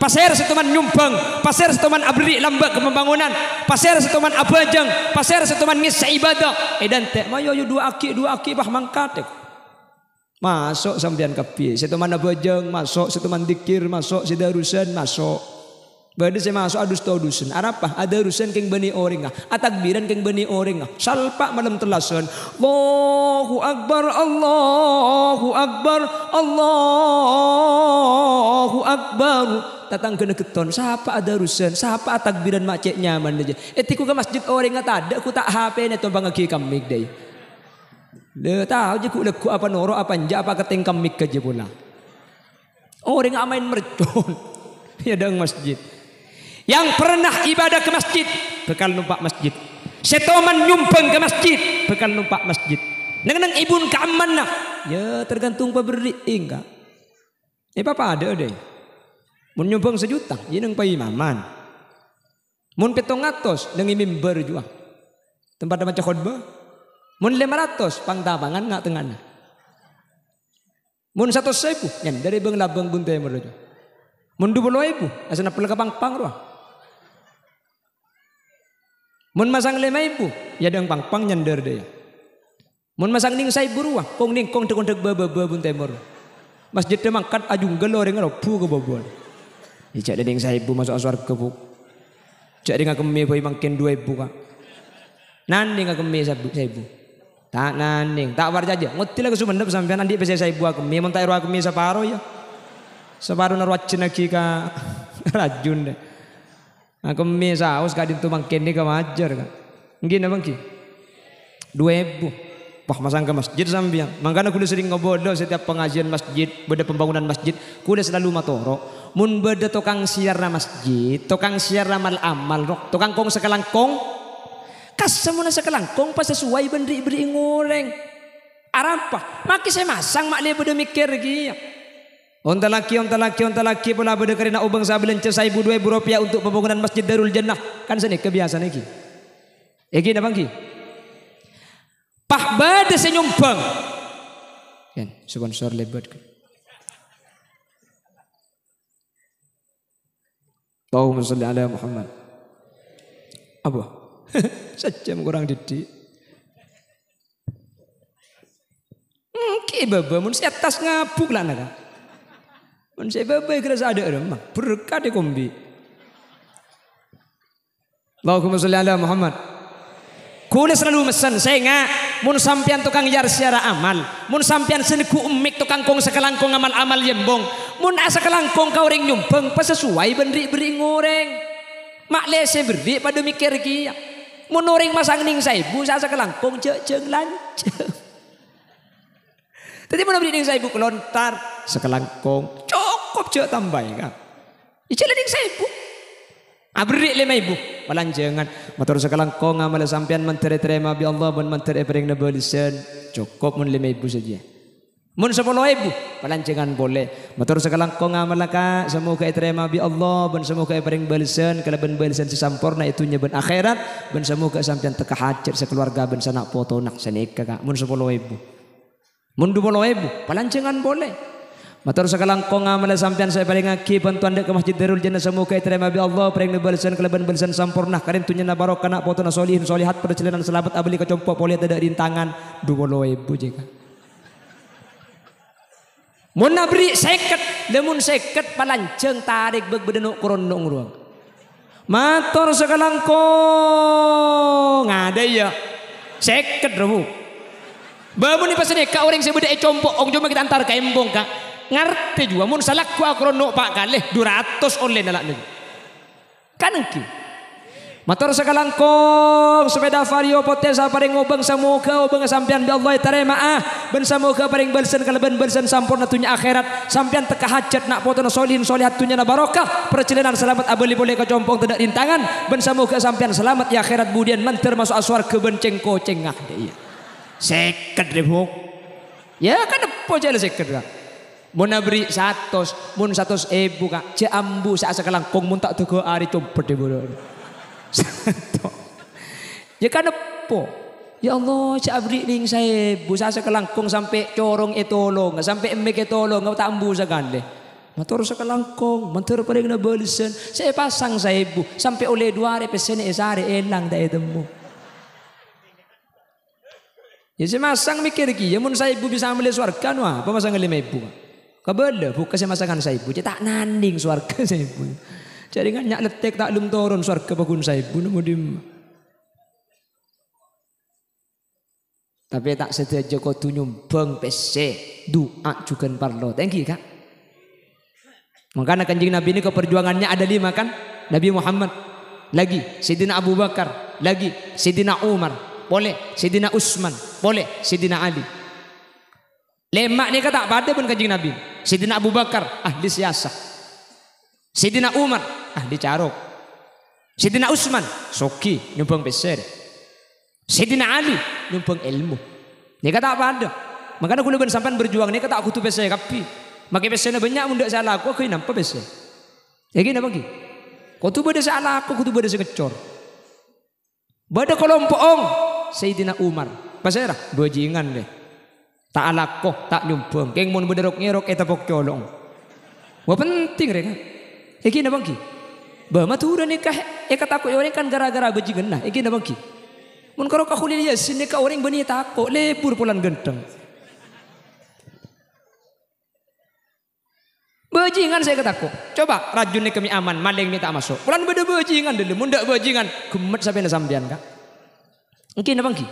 pasir seteman nyumpeng pasir seteman abri lambak ke pembangunan pasir seteman abajang pasir seteman ngisa ibadah dan teh mayo dua aki bah mangkat masuk sampean kapi seteman abajang masuk seteman dikir masuk sedarusan masuk bade saya masuk adus tau dusun arapah ada rusan keng bani orang atakbiran keng bani orang salpa malam telasan Allahu akbar Allahu akbar Allahu akbar datang kena keton siapa ada rusan siapa atakbiran macet nyaman aja etiku ke masjid orang ada aku tak HP ne tombang aki kamik deh le tahu je ku leku apa noro apa anja apa ketengkam mik aja pula orang main mercon ya dang masjid yang pernah ibadah ke masjid bekal numpak masjid setoman nyumpeng ke masjid bekal numpak masjid nang ibun ka amanah ya tergantung paberi enggak papa ada deh mun nyumpeng 1 juta ya nang paimaman mun 700 nang mimbar juga tempat baca khutbah mun 500 pangtapangan nggak tengah mun 100.000 yan dari bang labang buntai merojo mun 20.000 asana pala kapangpang roh mun masang 5.000 ya dang pangpang nyandar deh mun masang ning 1.000 ruah kong ning kong tekon baba buntai mero masjid mangkat ajung geloreng ro pu ke bobol ijak ding 1.000 masuk surga bu jak ding kemi boy mangken 2.000 kak nanding kemi 1.000 tak nanding tak war aja ngutil aku sumendep sampean andi pese 1.000 kemi mun tak ro kemi separo ya separo narwacin lagi ka rajun deh aku kemi saus ka dintu mangken ni ka majar kan ngin abang ki 2.000 wah masang ke masjid sampean mangkana kudu sering ngobodo setiap pengajian masjid beda pembangunan masjid kudu selalu matoro mun beda tukang siar na masjid tukang siar amal amal roh tukang kong sekelangkong kasemuna sekelangkong pas sesuai beri ngoreng arapa maki saya masang mak dia beda mikir lagi onta laki pula beda karena ubang sabelence 1.000 2.000 rupiah untuk pembangunan masjid Darul Jannah kan sini kebiasaan lagi egi na bangki pah bade senyumpang kan sponsor lebat kan Allahumma shalli ala Muhammad apa sejam kurang didik ki baba mun setas ngabuk lah naga mun saya baba kerasa ada remah berkah de kombi Allahumma shalli ala Muhammad
Kula selalu mesen saya nggak mun sampean tukang jar secara amal, mun sampean seneku umik tukang kong sekelangkong amal-amal yembong, mun asa kelangkong kau ring nyumpeng pas sesuai beri ngoreng. Mak lese beri pada mikir kia. Mun orang masang ning saibu asa kelangkong jeng lanceng. Tadi mun beri ning saibu kelontar sekelangkong cukup cek tambah kan. Icele ning saibu. Abri 5.000 palanjangan motor sekelangkong amal sampean menteri terima bi Allah mun menteri pering na balisan cukup mun 5.000 saja. Mun 10.000 palanjangan boleh. Motor sekelangkong amal ka semoga terima bi Allah mun semoga pering balisan kalaban balisan sampurna itu nya ben akhirat ben semoga sampean teka hajat sekeluarga ben sanak foto nak sanika ka mun 10.000. Mun 20.000 palanjangan boleh. Matur sekelangkong amal sampean saya paling ngaki bantuan dek ke Masjid Darul Jannah semoga terima bi Allah paring balasan keleban balasan sampurna karin tunya na barokah na foto na solihin solihat perjalanan selamat abli ka compok poliat ada rintangan 20.000 jeka. Mun nabri 50 lemun 50 palanceng tarik beug bedenuk kurondong ruang. Matur sekelangkong ada ya 50 rebu. Bamun ni pasane ka orang sebeda compok ong cuma kita antar ka embong ka. Ngerti juga mun salak ku akrono pak kalih 200 online nalak nih kan engki motor sekalangkong sepeda vario potensa paring ngobeng semoga obeng sampean bi Allah terima ben semoga paring balsen kaleban balsen sampurna tunya akhirat sampean teka hajat nak foto solihin solihat tunya na barokah perjalanan selamat abeli boleh ka compong tidak rintangan ben semoga sampean selamat ya akhirat budian menter masuk aswarga ben cengko cengah iya 50.000 ya kan apa jale 50 mun beri 100 mun 100.000 kak ce ambu asa kelangkong mun tak tego ari compet de bodo ya kan apa ya Allah ce abri ning 1.000 asa kelangkong sampai corong etolong sampai emek etolong tak ambu sagande motor sekelangkong mentur paring na balisen saya pasang 1.000 sampai oleh 2 hari pesen esare elang da etemu ya saya masang mikir ki ya mun 1.000 bisa ambil surga no apa masang 5.000 kabel bukan saya masakan 1.000 tak nanding surga 1.000 jadi kan nyak letek tak lum turun surga bakun 1.000 nemu dim tapi tak sedaja kau tu nyumbang PC doa juga parlo thank you kak makanya kanjeng Nabi ini keperjuangannya ada 5 kan Nabi Muhammad lagi Sayyidina Abu Bakar lagi Sayyidina Umar boleh Sayyidina Utsman boleh Sayyidina Ali lemak ni kata pada pun kanjeng Nabi Sayyidina Abu Bakar ahli siasah Sayyidina Umar ahli carok Sayyidina Utsman soki nyumbang peser Sayyidina Ali nyumbang ilmu ni kata pada makanya kula ben sampean berjuang ni kata aku tu peser kapi make peserna banyak mun dak salah aku nampak peser ya gini bagi kau tu beda salah aku tu beda sekecor beda kelompok ong Sayyidina Umar pasera bajingan deh tak alakoh tak nyumbang keng mun bederok ngerok eta pok colong wah penting rek iki na bangki ba matura nikah kata aku orang kan gara-gara bajingan nah iki na bangki mun karo ka khulil yasin nikah orang bani takok lebur pulan genteng bajingan saya kataku coba rajun ni kami aman maling ni tak masuk pulan beda bajingan dulu mun dak bajingan gemet sampai na sampean kak iki na bangki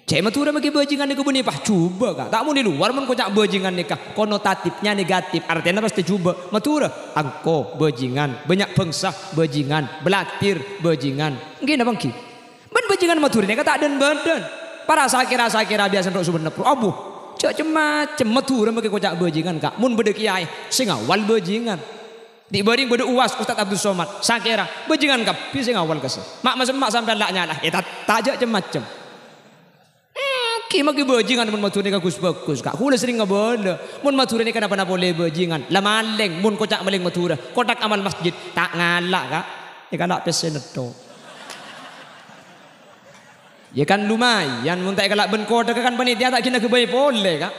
cek matura bagi bajingan ni kebun nipah coba kak tak mau di luar mun kocak bajingan nikah konotatifnya negatif artinya pasti coba matura angko bajingan banyak bangsa bajingan belatir bajingan gini bangki ban bajingan matura ni kata dan badan para sakira biasa untuk sebenarnya abu cek macam matura bagi kocak bajingan kak mun beda kiai sing awal bajingan dibanding beda uas Ustaz Abdul Somad sakira bajingan kak sing awal kesel mak sampai lak nyalah tak cek macam ki magi bajingan mun matur ni bagus kak kula sering ngabala mun matur ni kenapa boleh bajingan la maleng mun kocak maling matura kotak amal masjid tak ngalak kak ya kan tak pesen to ya kan lumayan mun tak galak ben kotak kan panitia tak kena kebaik boleh kak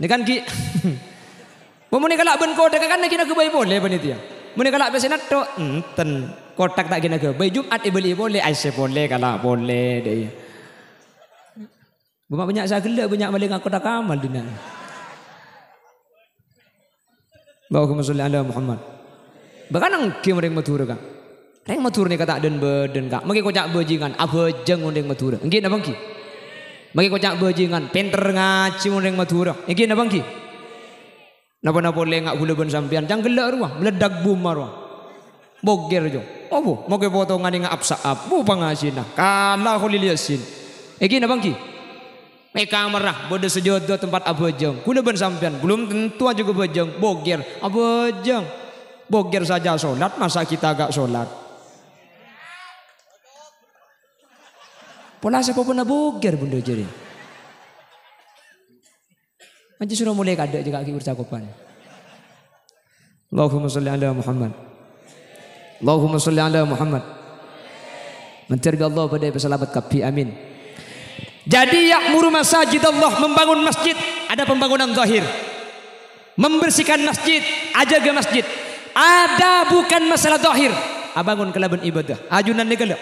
ni kan ki mun ni galak ben kotak kan kena kebaik boleh panitia mun ni galak pesen to enten kotak tak kena kebaik Jumat beli boleh aisyah boleh galak boleh deh banyak sagala banyak maling aku tak amal dina. Allahumma sholli ala Muhammad. Bahkan angki mereka matur kan.
Reng matur ni kata den beden kak. Magi kocak bajingan abejeng undeng matur. Nggih napa nggih? Magi kocak bajingan pinter ngaji undeng matur. Nggih napa nggih? Napa-napa lengak gula ben sampean jang gelak ruah meledak bum marwah. Boger jo. Opo? Moga potongan nga apsaap. Bu pangasina. Kala khulil yasin. Nggih napa nggih? Mereka merah bodoh sejodoh tempat abejeng. Gula ben sampean belum tentu juga bejeng. Boger abejeng. Boger saja solat masa kita agak solat. Pola siapa pun boger bunda jadi. Macam sudah mulai kada juga kaki bercakupan. Allahumma salli ala Muhammad. Allahumma salli ala Muhammad. Menterbi Allah pada pesalabat kapi amin. Jadi ya'muru masajid Allah, membangun masjid, ada pembangunan zahir. Membersihkan masjid, ajaga masjid. Ada bukan masalah zahir. Abangun kelaban ibadah. Ajunan negala.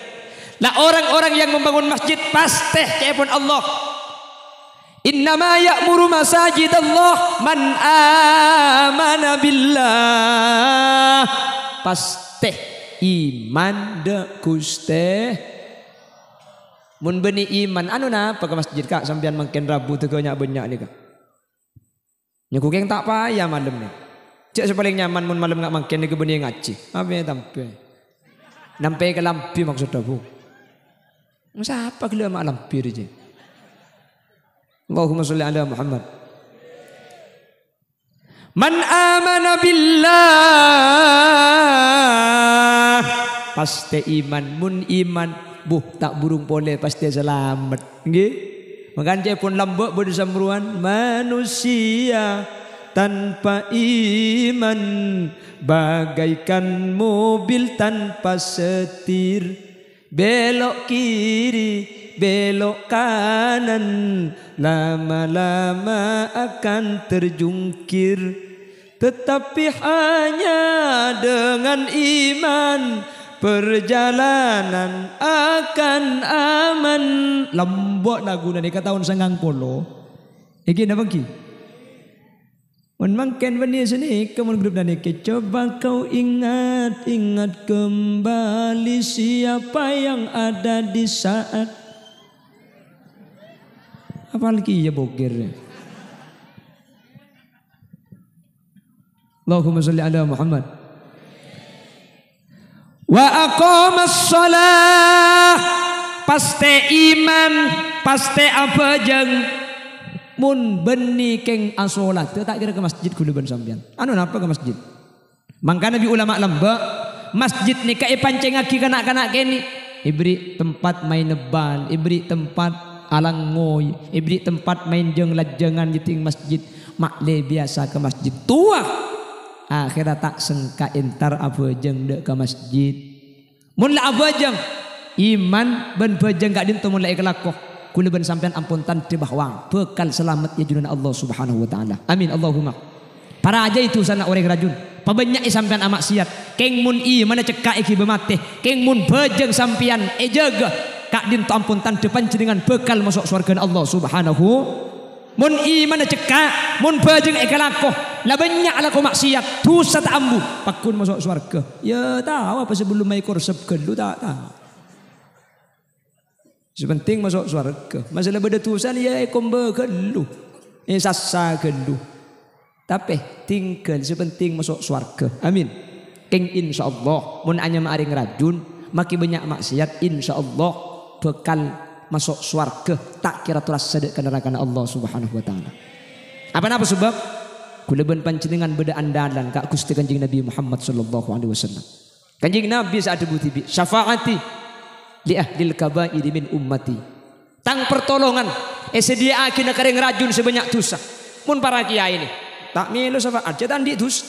Lah orang-orang yang membangun masjid pasti kepun Allah. Innama ya'muru masajid Allah man amana billah. Pasti iman de kuste. Mun beni iman anu napa ke masjid kak sampean makin rabu teu banyak ni kak. Nyaku keng tak payah malam ni. Cek sepaling nyaman mun malam ngak makin ni ke beni ngaji. Apa tampe. Nampai ke lampi maksud aku. Masa apa gila mak lampi je. Allahumma salli ala Muhammad. Man amana billah. Pasti iman mun iman tak burung pole pasti selamat. Nggih. Makanya pun lambok bersamruan manusia tanpa iman bagaikan mobil tanpa setir. Belok kiri, belok kanan, lama-lama akan terjungkir. Tetapi hanya dengan iman perjalanan akan aman. Lambok lagu nani kata tahun senggang polo. Iki napa ki? Mun mangken bani sini kemun grup nani ke coba kau ingat kembali siapa yang ada di saat apa lagi ya boger. Allahumma salli ala Muhammad. Wa aqamas shalah. Pasti iman, pasti apa jeng mun beni keng asolat tak kira ke masjid kudu ben sampean. Anu napa ke masjid? Mangka nabi ulama lamba masjid ni kae pancengaki kanak-kanak kene. Ibri tempat main nebal, ibri tempat alang ngoy, ibri tempat main jeng lajengan di ting masjid. Makle biasa ke masjid tua. Akhirnya tak sengka entar abajeng dek ke masjid. Mun la abajeng iman ben bajeng gak dintu mun la ikhlakoh. Kula ben sampean ampun tanti bahwa bekal selamat ya junana Allah Subhanahu wa taala. Amin Allahumma. Para aja itu sana orang rajun. Pabanyak sampean amak siat. Keng mun i mana cekak iki bemate. Keng mun bejeng sampean jaga kak din ampun tanti panjenengan bekal masuk surga Allah Subhanahu. Mun i mana cekak, mun bejeng ikalakoh. La banyak laku maksiat, dosa tak ambu. Pakun masuk surga. Ya tahu apa sebelum mai korsep gelu tak tahu. Sepenting masuk surga. Masalah berdosa ya kombe gelu. Sasa gelu. Tapi tinggal sepenting masuk surga. Amin. Keng insyaallah mun anya maaring rajun, maki banyak maksiat insyaallah bekal masuk surga tak kira turas sedek ke neraka Allah Subhanahu wa taala. Apa sebab? Kula ben panjenengan beda andalan kak Gusti Kanjeng Nabi Muhammad sallallahu alaihi wasallam. Kanjeng Nabi saat debuti bi syafaati li ahlil kabair min ummati. Tang pertolongan sediaakeun kareng rajun sebanyak dosa. Mun para kiai ini tak milu syafaat jatan di dosa.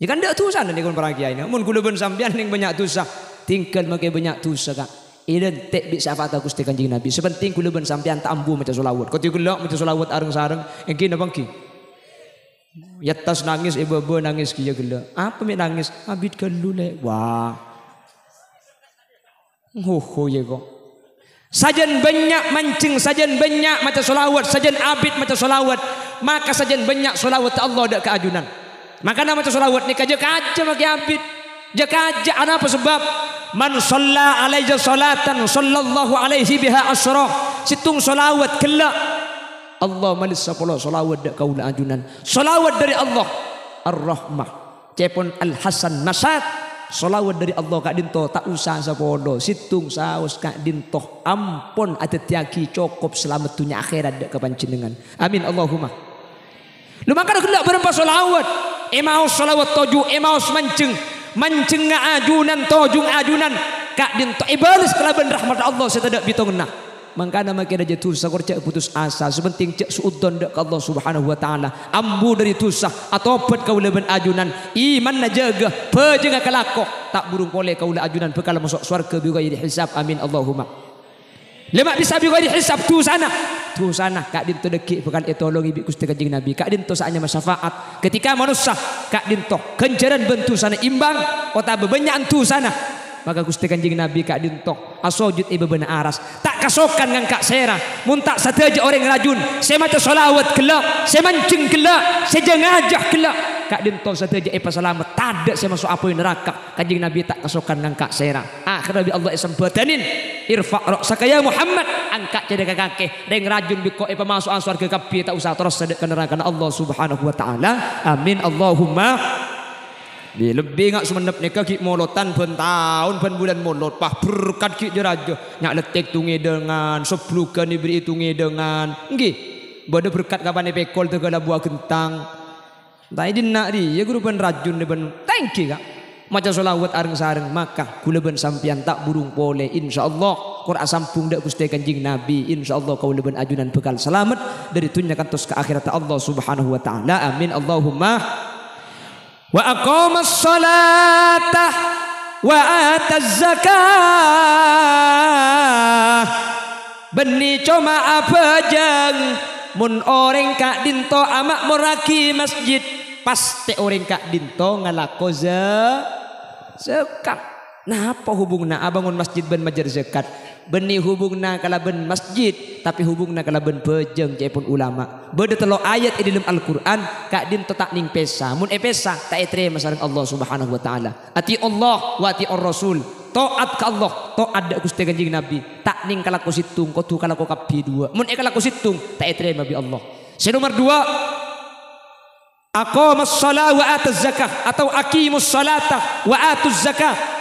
Ya kan dak dosa nih kun para kiai ini. Mun kula ben sampean ning banyak dosa, tinggal make banyak dosa kak. Identik bi syafaat Gusti Kanjeng Nabi. Sepenting kula ben sampean tak ambu maca selawat. Kau gelak maca selawat areng-sareng engki napa ki? Yatas nangis ibu nangis kiya gelak. Apa mi nangis? Abid gelu le. Wah. Ya kok. Sajen banyak mancing, sajen banyak maca solawat, sajen abid maca solawat, maka sajen banyak solawat Allah dak keajunan. Maka nama maca solawat ni kaja maki abid.
Jaka aja ana apa sebab man shalla alaihi salatan sallallahu alaihi biha asra. Situng solawat kelak Allah malis 10 solawat dak kaula ajunan. Solawat dari Allah Ar-Rahmah. Cepon Al-Hasan Nasat. Solawat dari Allah kak dinto tak usah sapodo. Situng saus kak dinto ampun ada tiaki cukup selamat dunia akhirat dak kepanjenengan. Amin Allahumma. Lu makanya kelak berempat solawat. Emaus solawat toju emaus manceng ajunan tojung ajunan kak dinto ibalis kelaban rahmat Allah setedak bitongna. Mangkana makin aja tusa korca putus asa sepenting cek suudon dak Allah Subhanahu wa taala ambu dari tusa atau pet kaula ben ajunan iman na jaga pejenga kelako tak burung pole kaula ajunan bekal masuk surga bi ghairi hisab amin Allahumma. Lemak bisa bi ghairi hisab tu sana kak dinto deki bekal etolongi bi Gusti Kanjeng Nabi kak dinto saanya masyafaat ketika manusia kak dinto kenjaran bentu sana imbang kota bebenyan tu sana maka Gusti Kanjeng Nabi kak dintok asojud ibu bena aras tak kasokan ngangkak sera muntak sateja orang rajun saya maca solawat kelak saya mancing kelak saya jengajah kelak kak dintok sateja ipa selamat tadak saya masuk apoi neraka Kanjeng Nabi tak kasokan ngangkak sera akhirnya bi Allah isembatanin irfa ra'saka ya Muhammad angkat jadi kakek reng rajun biko ipa masuk ansur ke kapi tak usah terus sedek ke neraka Allah Subhanahu wa taala amin Allahumma. Di lebih ngak semenep nikah ki molotan ben tahun ben bulan molot pah berkat ki jerajo nyak letek tungi dengan seplukan diberi tungi dengan nggih bodo berkat kapan pekol teu kala buah gentang tai dinna di ya guru ben rajun ben tangki kak maca selawat areng sareng maka kula ben sampean tak burung pole insyaallah Qur'an sampung dak Gusti Kanjeng Nabi insyaallah kaula ben ajunan bekal selamat dari dunya kantos ke akhirat Allah Subhanahu wa taala amin Allahumma. Wa aqamas salata wa ataz zakah beni coma apa jeng mun orang kak dinto amak moraki masjid pasti orang kak dinto ngalako zakat nah apa hubungna abangun masjid ben majar zakat beni hubungna kalaben masjid tapi hubungna kalaben pejeng cepun ulama beda telo ayat di dalam Al-Qur'an kak dinto tak ning pesa mun pesa tak etrema sareng Allah Subhanahu wa taala ati Allah wa ati Rasul taat ka Allah taat dak Gusti Kanjeng Nabi tak ning kalaku situng kudu kalaku kapi dua mun kalaku situng tak etrema bi Allah. Nomor 2 aqamas shalah wa ataz zakah atau aqimus salata wa atuz zakah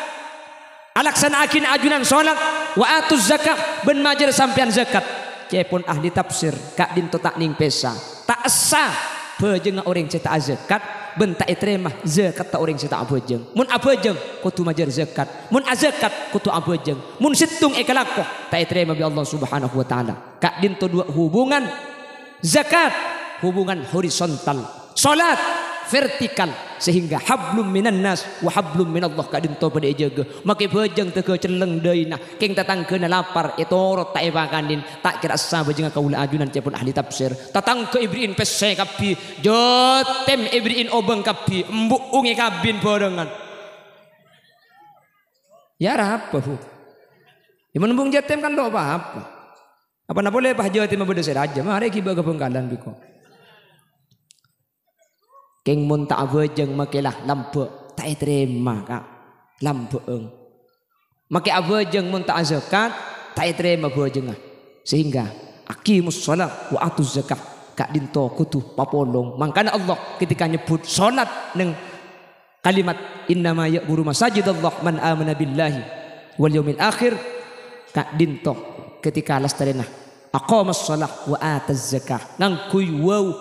alaksanakin ajunan salat wa atuz zakah ben majer sampean zakat cepon ahli tafsir kak dinto tak ning pesa tak asa bejeng orang cetak zakat ben tak etremah zakat tak orang cetak bejeng mun abejeng kudu majer zakat mun azakat kudu abejeng mun situng ekalako tak etremah bi Allah Subhanahu wa taala kak dinto dua hubungan zakat hubungan horizontal salat vertikal sehingga hablum minan nas wa hablum minallah kak dinto pada jaga make bejeng teu celeng deui nah keng tatangkeuna lapar etorot tak evakandin tak kira asa bejeng kaula ajunan cepun ahli tafsir tatang ke ibriin pese kapi jotem ibriin obeng kapi embuk ungi kabin borongan ya apa bu ya menembung jotem kan do apa na boleh bah jotem beda seraja mari ki baga penggalan biko keng mun tak abejeng makelah lampu tak terima kak lampu make abejeng mun tak zakat tak terima bejeng sehingga aqimus shalah wa atuz zakah kak dinto kutu papolong mangkana Allah ketika nyebut salat neng kalimat innama ya'muru masajidallah man amana billahi wal yaumil akhir kak dinto ketika lastarena aqamas shalah wa ataz zakah ngangkuy wow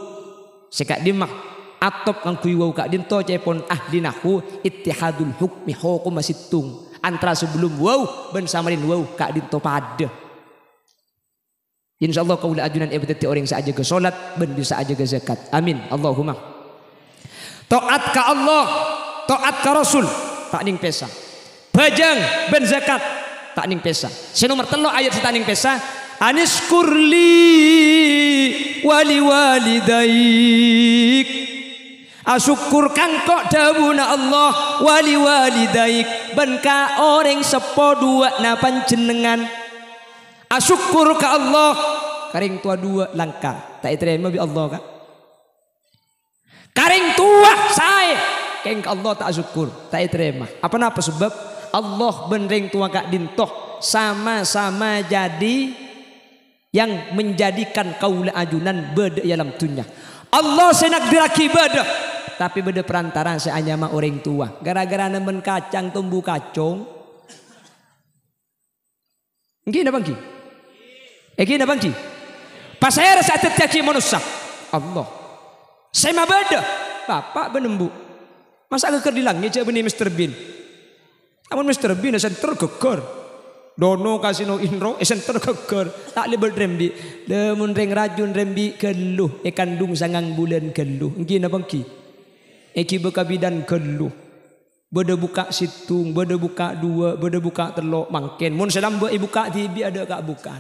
sekak dimah atop kang kuiwau kak dinto cepon ahli nahwu ittihadul hukmi hukum situng antara sebelum wow ben samarin wow kak dinto pada insyaallah kaula ajunan ebeteti orang saja ke salat ben bisa aja ke zakat amin Allahumma. Taat ka Allah taat ka Rasul tak ning pesa bajang ben zakat tak ning pesa nomor 3 ayat tak ning pesa aniskurli wali walidaik asyukur kangkok dawuna Allah wali walidaik ben ka orang sepo dua na panjenengan asyukur ka Allah karing tua dua langka tak terima bi Allah kak karing tua saya
keng Allah tak syukur, tak terima. Apa napa sebab Allah benring tua kak dintoh sama-sama jadi yang menjadikan kaula ajunan beda dalam dunia. Allah senak diraki beda, tapi beda perantara seanya mah orang tua. Gara-gara nemen kacang tumbuh kacong. Gini bangki, gini bangki. Pasal saat terjadi manusia, Allah. Saya mah beda, bapak benembu. Masa keker dilangnya cak benih Mr. Bean. Namun Mr. Bean esen tergeger. Dono kasino inro esen tergeger. Tak lebel rembi. Lemun reng rajun rembi geluh. Kandung sangang bulan geluh. Gini bangki. Eki beka bidan geluh. Beda buka situng, beda buka dua, beda buka telok mangken. Mun selamba buka tibi ada kak buka.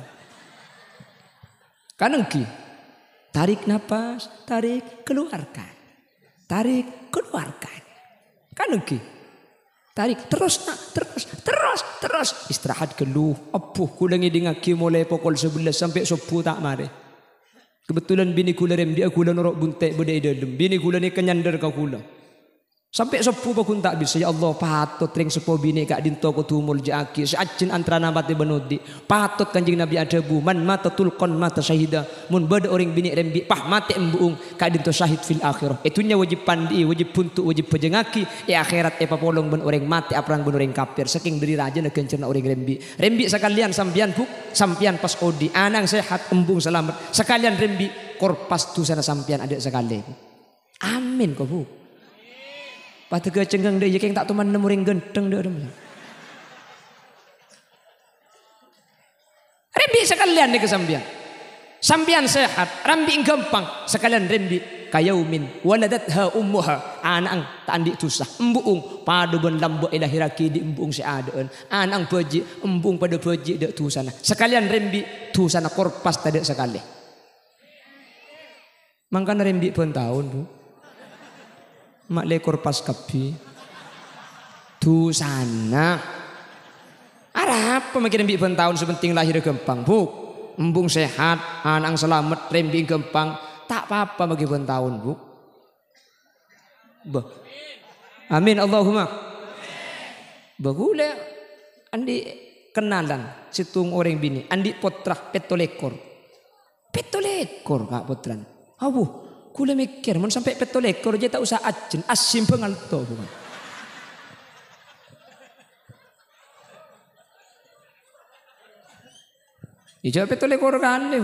Kanengki. Tarik napas, tarik keluarkan. Tarik keluarkan. Kanengki. Tarik terus nak, terus. Istirahat geluh. Apuh kula ngidingaki mulai pukul 11 sampai 10 tak mari. Kebetulan bini kula rem dia kula norok buntek beda dalam. Bini kula ni kenyandar ka kula. Sampai 10 bakun tak bisa. Ya Allah patut ring 10 bini kak dinto ko tumul jaki. Seajin antara nabati benudi. Patut kanjing Nabi ada bu. Man mata tulkon mata syahida. Mun beda orang bini rembi pah mati embuung kak dinto syahid fil akhirah. Itunya wajib pandi, wajib puntuk, wajib pejengaki. Akhirat papolong ben orang mati aprang ben orang kafir. Saking beri raja na kencerna orang rembi. Rembi sekalian sampian buk, sampian pas odi. Anang sehat embung selamat. Sekalian rembi korpas tu sana sampian adik sekali. Amin kau bu. Patu ke cenggang dia yang tak tuman nemu ring genteng dia. Rembi sekalian dia kesambian. Sambian sehat, rambi gampang sekalian rembi kayaumin waladatha ummuha anang tak andi tusah embuung pada ben lambo ilahiraki di embuung seadeun anang beji embung pada beji dak tusana sekalian rembi tusana korpas tadi sekali. Mangkana rembi pun tahun bu. Mak lekor pas kapi tu sana arah apa makin rembi pun tahun sepenting lahir gampang bu embung sehat anak selamat rembi gampang tak apa-apa bagi pun tahun bu bah amin Allahumma bahule andi kenalan situng orang bini andi potrah petolekor kak potran abu kula mikir mun sampai petolekor je tak usah ajen asim pengalto bukan. Ija petolekor kan leh.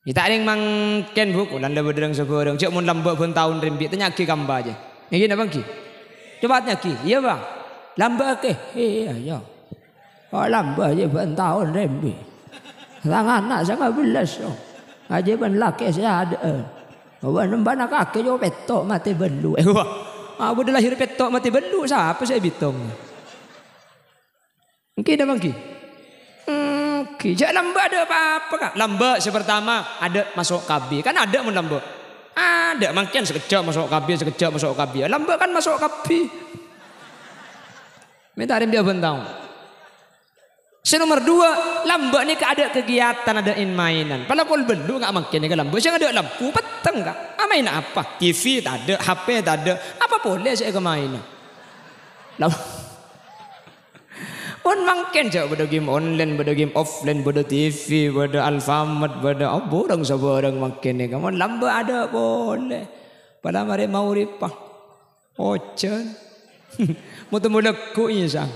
Kita ring mangken bu kulan le bedeng sebereng cek mun lamba pun tahun rembi tanya ki kamba aja. Ngi na bang ki. Coba tanya ki. Iya bang. Lamba ke? Iya ya. Oh lamba aja pun tahun rembi. Sang anak sangat belas. Aja pun laki saya ada. Bawa nembana kaki jo petok mati belu. Abu dah lahir petok mati belu siapa saya bitong. Mungkin dah bangki. Jangan lamba ada apa-apa kak. Lamba sepertama ada masuk KB kan ada mun lamba. Ada mungkin sekejap masuk KB. Lamba kan masuk KB. Minta dia bentang. Nomor 2 lamba ni ada kegiatan ada mainan. Kalau kau belu nggak makin ni lamba. Jangan ada lampu peteng kak. Main apa? TV tak ada, HP tak ada. Apa boleh saya ke mainan? Pun makin jauh pada game online, pada game offline, pada TV, pada Alfamart, pada borang seborang makin ni. Kamu lamba ada boleh. Pada mari mau ripah. Ocan. Mau temu leku insang.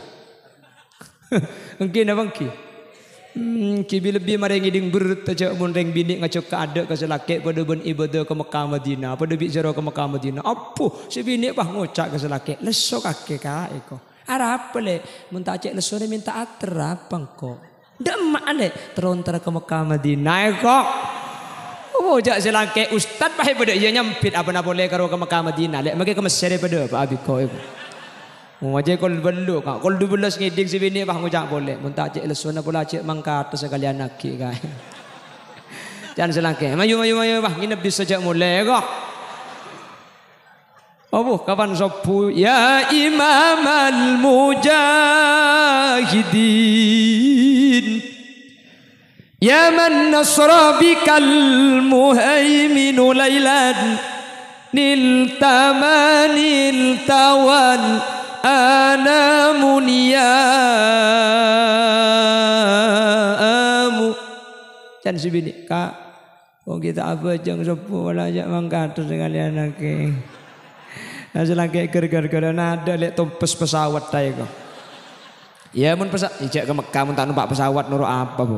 Mungkin abang ki. Kibi lebih mari ngiding berat aja mun reng bini ngacok ka ada ka selake pada ben ibadah ke Mekah Madinah pada bicara ke Mekah Madinah apuh si bini bah ngocak ke selake leso kake ka eko ara apa le mun tak cek leso ni minta atrapang ko demak le terontar ke Mekah Madinah eko ngocak selake ustad bah pada iya nyampit apa na boleh karo ke Mekah Madinah le mage ke Mesir pada apa abi ko eko Ngajak kol belu kak, kol 12 ngiding si bini bah ngujak boleh. Muntah cek lesuna pula cek mangkat sekalian naki kak. Jangan selangke. Mayu bah nginep di sejak mulai kak. Oh kapan sopu ya Imam al-Mujahidin. Ya man nasra bikal muhaiminu laylan. niltama niltawan ana munyamu. Can si bini kak, oh kita apa jeng sepuh lajak mangkat dengan anak ke. Asal kayak ger-ger nada lek tumpes pesawat tay kok. Ya mun pesawat ijak ke Mekah mun tak numpak pesawat nurut apa, Bu?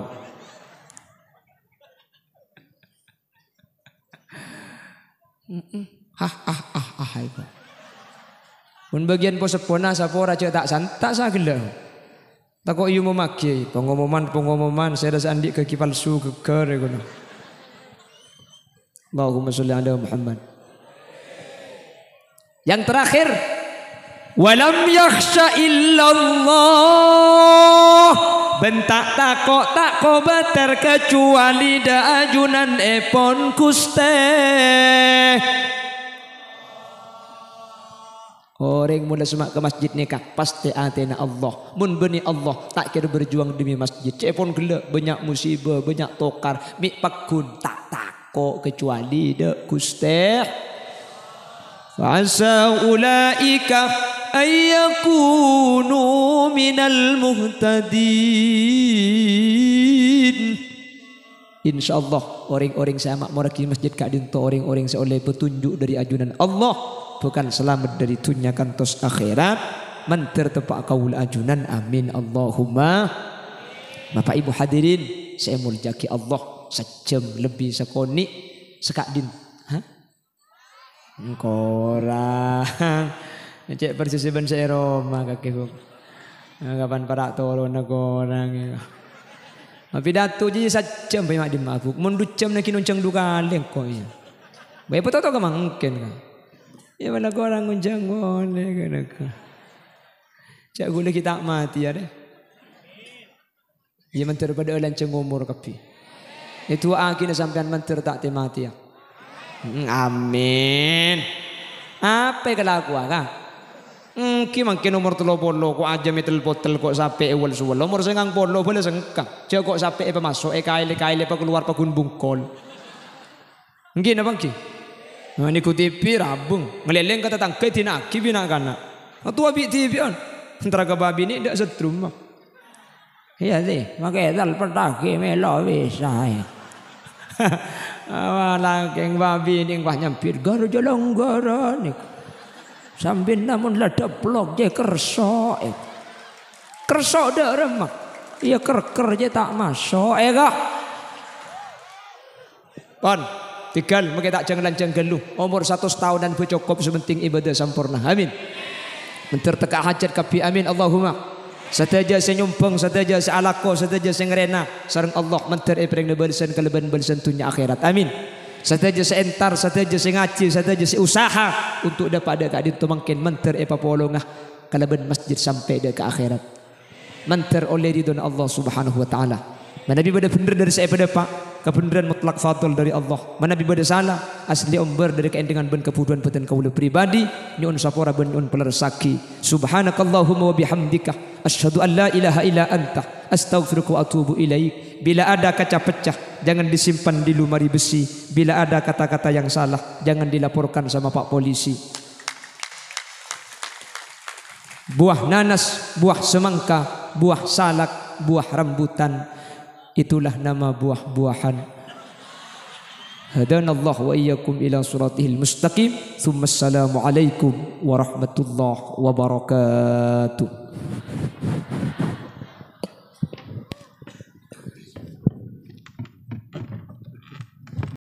Itu. Mun bagian posepona sapora cek tak sagel. Tak kok ieu memaki pengumuman saya dah andik ke palsu keker ngono. Allahumma sholli ala Muhammad. Yang terakhir, walam yakhsha illallah, bentak tak bater kecuali da ajunan epon kuste. Orang mula semak ke masjid nikah pasti atena Allah. Mun beni Allah tak kira berjuang demi masjid. Cepon gelak banyak musibah, banyak tokar, mik pakun tak takok kecuali da kuste. Fa'asa ulaika ayyakunu minal muhtadin. InsyaAllah orang-orang sama moraki masjid kak dinto orang-orang seoleh petunjuk dari ajunan Allah, bukan selamat dari dunia kantos akhirat, mentir tepak kaul ajunan. Amin Allahumma. Bapak Ibu hadirin saya muljaki Allah, sejam lebih sekoni sekak din. Korang cek persisiban saya Roma kaki buk kapan para tolong nak korang ya. Pidato je sajam bayi mak din mabuk mundu jam nak kinuncang duka leng ko ya. Bayi betul tak mungkin kan. Ya mana korang nguncang boleh kan aku. Cak gula kita mati ya deh. Ya mentir pada lanceng umur kapi. Itu akhirnya sampean mentir tak mati ya. Amin. Apa kelakuan kan? Ki mungkin umur 30 kok aja metel botol kok sampai awal suwel. Umur 90 boleh sengkak. Jauh kok sampai apa masuk kaile apa keluar pagun bungkol. Mungkin apa ki? Nah ni ku TV rabung ngeleleng kata tangkai tina ki bina kana. Tua bi TV on. Antara ke babi ni dak setrum. Iya deh, makanya dal perdaki melo bisa ya. Langkeng babi ning bah nyampir garo jolong garo nik sambil namun lada blok je kerso dah remak iya ker je tak masuk kah pon tinggal maka tak jangan gelu umur 100 tahun dan cukup sementing ibadah sempurna. Amin. Mentir teka hajat kapi amin Allahumma. Sataja saya nyumpeng, sataja saya alako, sataja saya ngerena sareng Allah mentir epreng balisan keleban balisan dunia akhirat. Amin. Sataja saya entar, sataja saya ngaji, sataja saya usaha untuk dapat ada keadaan tu makin mentir epapolongah keleban masjid sampai ada ke akhirat. Mentir oleh ridho Allah Subhanahu wa taala. Nabi pada benar dari saya pada pak kebenaran mutlak fatul dari Allah. Nabi pada salah asli umber dari keendengan ben kepuduan peten kaula pribadi ni on sapora ben on pelersaki. Subhanakallahumma wa bihamdika asyhadu an la ilaha illa anta astaghfiruka wa atubu ilaik. Bila ada kaca pecah jangan disimpan di lemari besi. Bila ada kata-kata yang salah jangan dilaporkan sama Pak Polisi. Buah nanas, buah semangka, buah salak, buah rambutan, itulah nama buah-buahan. Hadanallahu wa iyyakum ila siratihil mustaqim. Assalamualaikum warahmatullahi wabarakatuh.